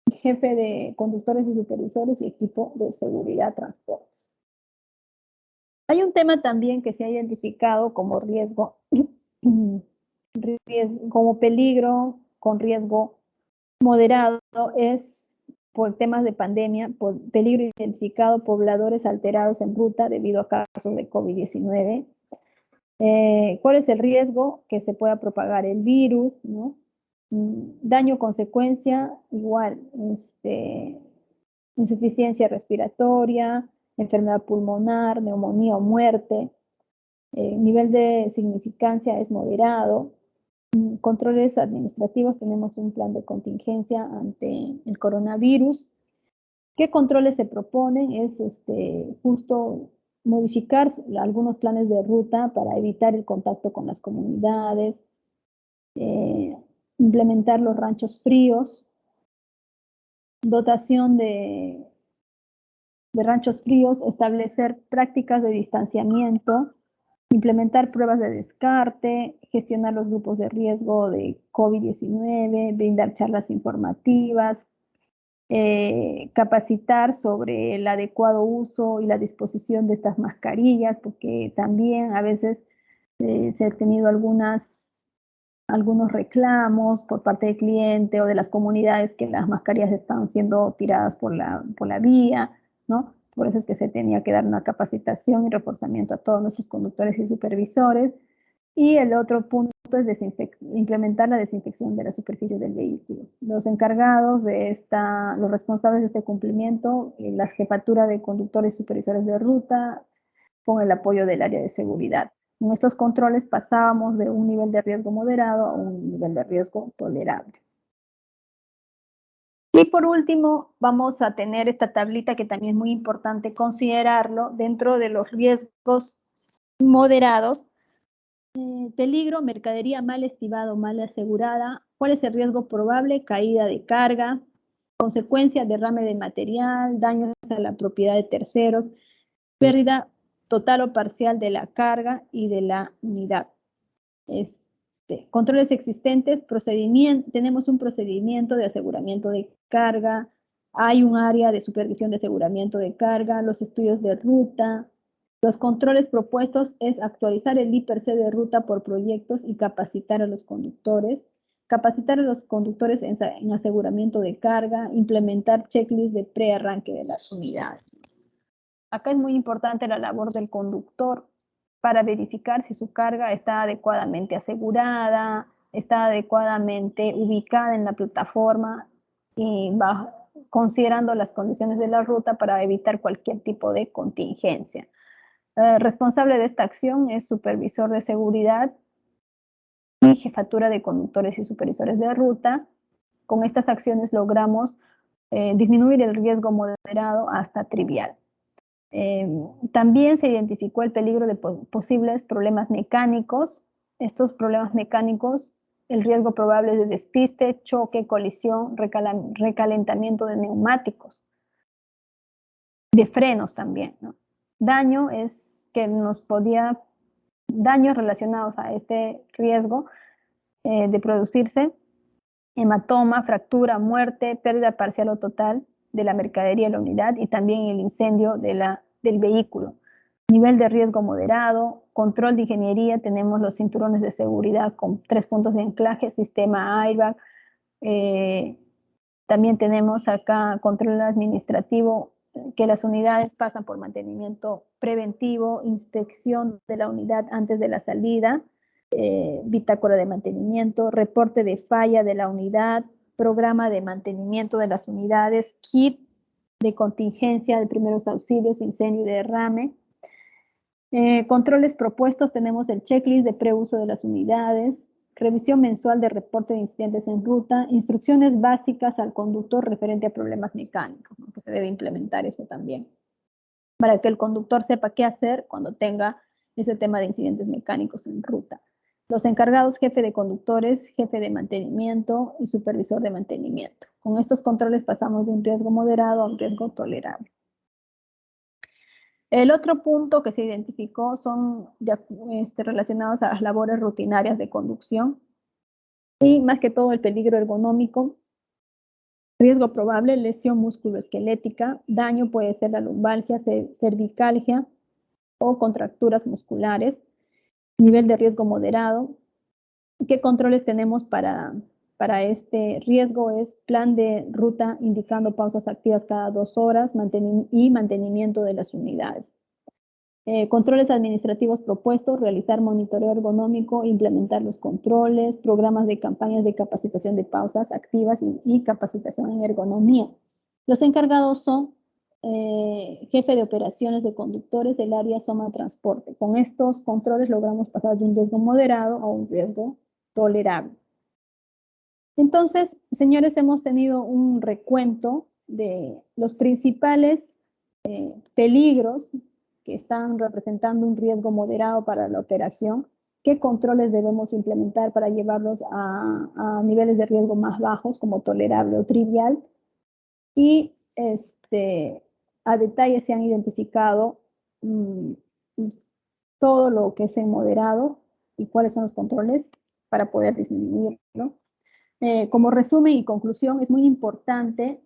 jefe de conductores y supervisores y equipo de seguridad transportes. Hay un tema también que se ha identificado como riesgo, como peligro con riesgo moderado, es por temas de pandemia, por peligro identificado, pobladores alterados en ruta debido a casos de COVID-19. ¿Cuál es el riesgo? Que se pueda propagar el virus, ¿no? Daño consecuencia, igual, insuficiencia respiratoria, enfermedad pulmonar, neumonía o muerte. Nivel de significancia es moderado. Controles administrativos, tenemos un plan de contingencia ante el coronavirus. ¿Qué controles se proponen? Es justo modificar algunos planes de ruta para evitar el contacto con las comunidades, implementar los ranchos fríos, dotación de ranchos fríos, establecer prácticas de distanciamiento, implementar pruebas de descarte, gestionar los grupos de riesgo de COVID-19, brindar charlas informativas, capacitar sobre el adecuado uso y la disposición de estas mascarillas, porque también a veces se han tenido algunos reclamos por parte del cliente o de las comunidades que las mascarillas están siendo tiradas por la vía, ¿no? Por eso es que se tenía que dar una capacitación y reforzamiento a todos nuestros conductores y supervisores. Y el otro punto es implementar la desinfección de las superficies del vehículo. Los encargados los responsables de este cumplimiento, la jefatura de conductores y supervisores de ruta, con el apoyo del área de seguridad. En estos controles pasábamos de un nivel de riesgo moderado a un nivel de riesgo tolerable. Y por último, vamos a tener esta tablita que también es muy importante considerarlo dentro de los riesgos moderados. Peligro, mercadería mal estimada o mal asegurada. ¿Cuál es el riesgo probable? Caída de carga, consecuencia, derrame de material, daños a la propiedad de terceros, pérdida total o parcial de la carga y de la unidad. Controles existentes, tenemos un procedimiento de aseguramiento de carga, hay un área de supervisión de aseguramiento de carga, los estudios de ruta. Los controles propuestos es actualizar el IPRC de ruta por proyectos y capacitar a los conductores. Capacitar a los conductores en aseguramiento de carga, implementar checklist de prearranque de las unidades. Acá es muy importante la labor del conductor para verificar si su carga está adecuadamente asegurada, está adecuadamente ubicada en la plataforma y considerando las condiciones de la ruta para evitar cualquier tipo de contingencia. Responsable de esta acción es supervisor de seguridad y jefatura de conductores y supervisores de ruta. Con estas acciones logramos disminuir el riesgo moderado hasta trivial. También se identificó el peligro de posibles problemas mecánicos. Estos problemas mecánicos, el riesgo probable de despiste, choque, colisión, recalentamiento de neumáticos, de frenos también, ¿no? Daño es que daños relacionados a este riesgo de producirse, hematoma, fractura, muerte, pérdida parcial o total de la mercadería de la unidad y también el incendio del vehículo. Nivel de riesgo moderado, control de ingeniería, tenemos los cinturones de seguridad con 3 puntos de anclaje, sistema airbag. También tenemos acá control administrativo, que las unidades pasan por mantenimiento preventivo, inspección de la unidad antes de la salida, bitácora de mantenimiento, reporte de falla de la unidad, programa de mantenimiento de las unidades, kit de contingencia de primeros auxilios, incendio y derrame. Controles propuestos, tenemos el checklist de preuso de las unidades, revisión mensual de reporte de incidentes en ruta, instrucciones básicas al conductor referente a problemas mecánicos, ¿no? Que se debe implementar eso también, para que el conductor sepa qué hacer cuando tenga ese tema de incidentes mecánicos en ruta. Los encargados, jefe de conductores, jefe de mantenimiento y supervisor de mantenimiento. Con estos controles pasamos de un riesgo moderado a un riesgo tolerable. El otro punto que se identificó son relacionados a las labores rutinarias de conducción y más que todo el peligro ergonómico, riesgo probable, lesión musculoesquelética, daño puede ser la lumbalgia, cervicalgia o contracturas musculares, nivel de riesgo moderado. ¿Qué controles tenemos para este riesgo? Es plan de ruta indicando pausas activas cada 2 horas y mantenimiento de las unidades. Controles administrativos propuestos, realizar monitoreo ergonómico, implementar los controles, programas de campañas de capacitación de pausas activas y capacitación en ergonomía. Los encargados son jefe de operaciones de conductores del área Soma Transporte. Con estos controles logramos pasar de un riesgo moderado a un riesgo tolerable. Entonces, señores, hemos tenido un recuento de los principales peligros que están representando un riesgo moderado para la operación, qué controles debemos implementar para llevarlos a niveles de riesgo más bajos, como tolerable o trivial, y a detalle se han identificado todo lo que es en moderado y cuáles son los controles para poder disminuirlo. Como resumen y conclusión, es muy importante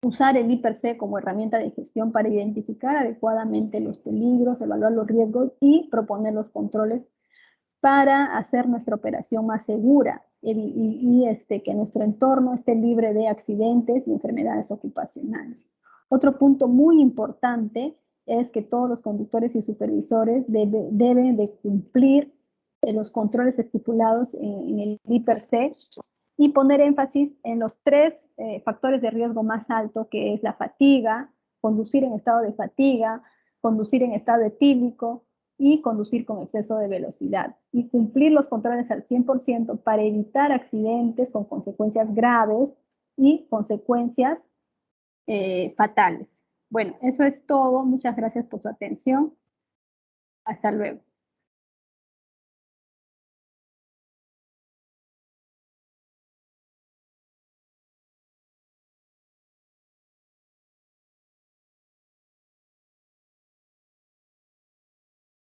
usar el I+C como herramienta de gestión para identificar adecuadamente los peligros, evaluar los riesgos y proponer los controles para hacer nuestra operación más segura y que nuestro entorno esté libre de accidentes y enfermedades ocupacionales. Otro punto muy importante es que todos los conductores y supervisores deben de cumplir los controles estipulados en el I+C y poner énfasis en los 3 factores de riesgo más alto, que es la fatiga, conducir en estado de fatiga, conducir en estado etílico y conducir con exceso de velocidad. Y cumplir los controles al 100% para evitar accidentes con consecuencias graves y consecuencias fatales. Bueno, eso es todo. Muchas gracias por su atención. Hasta luego.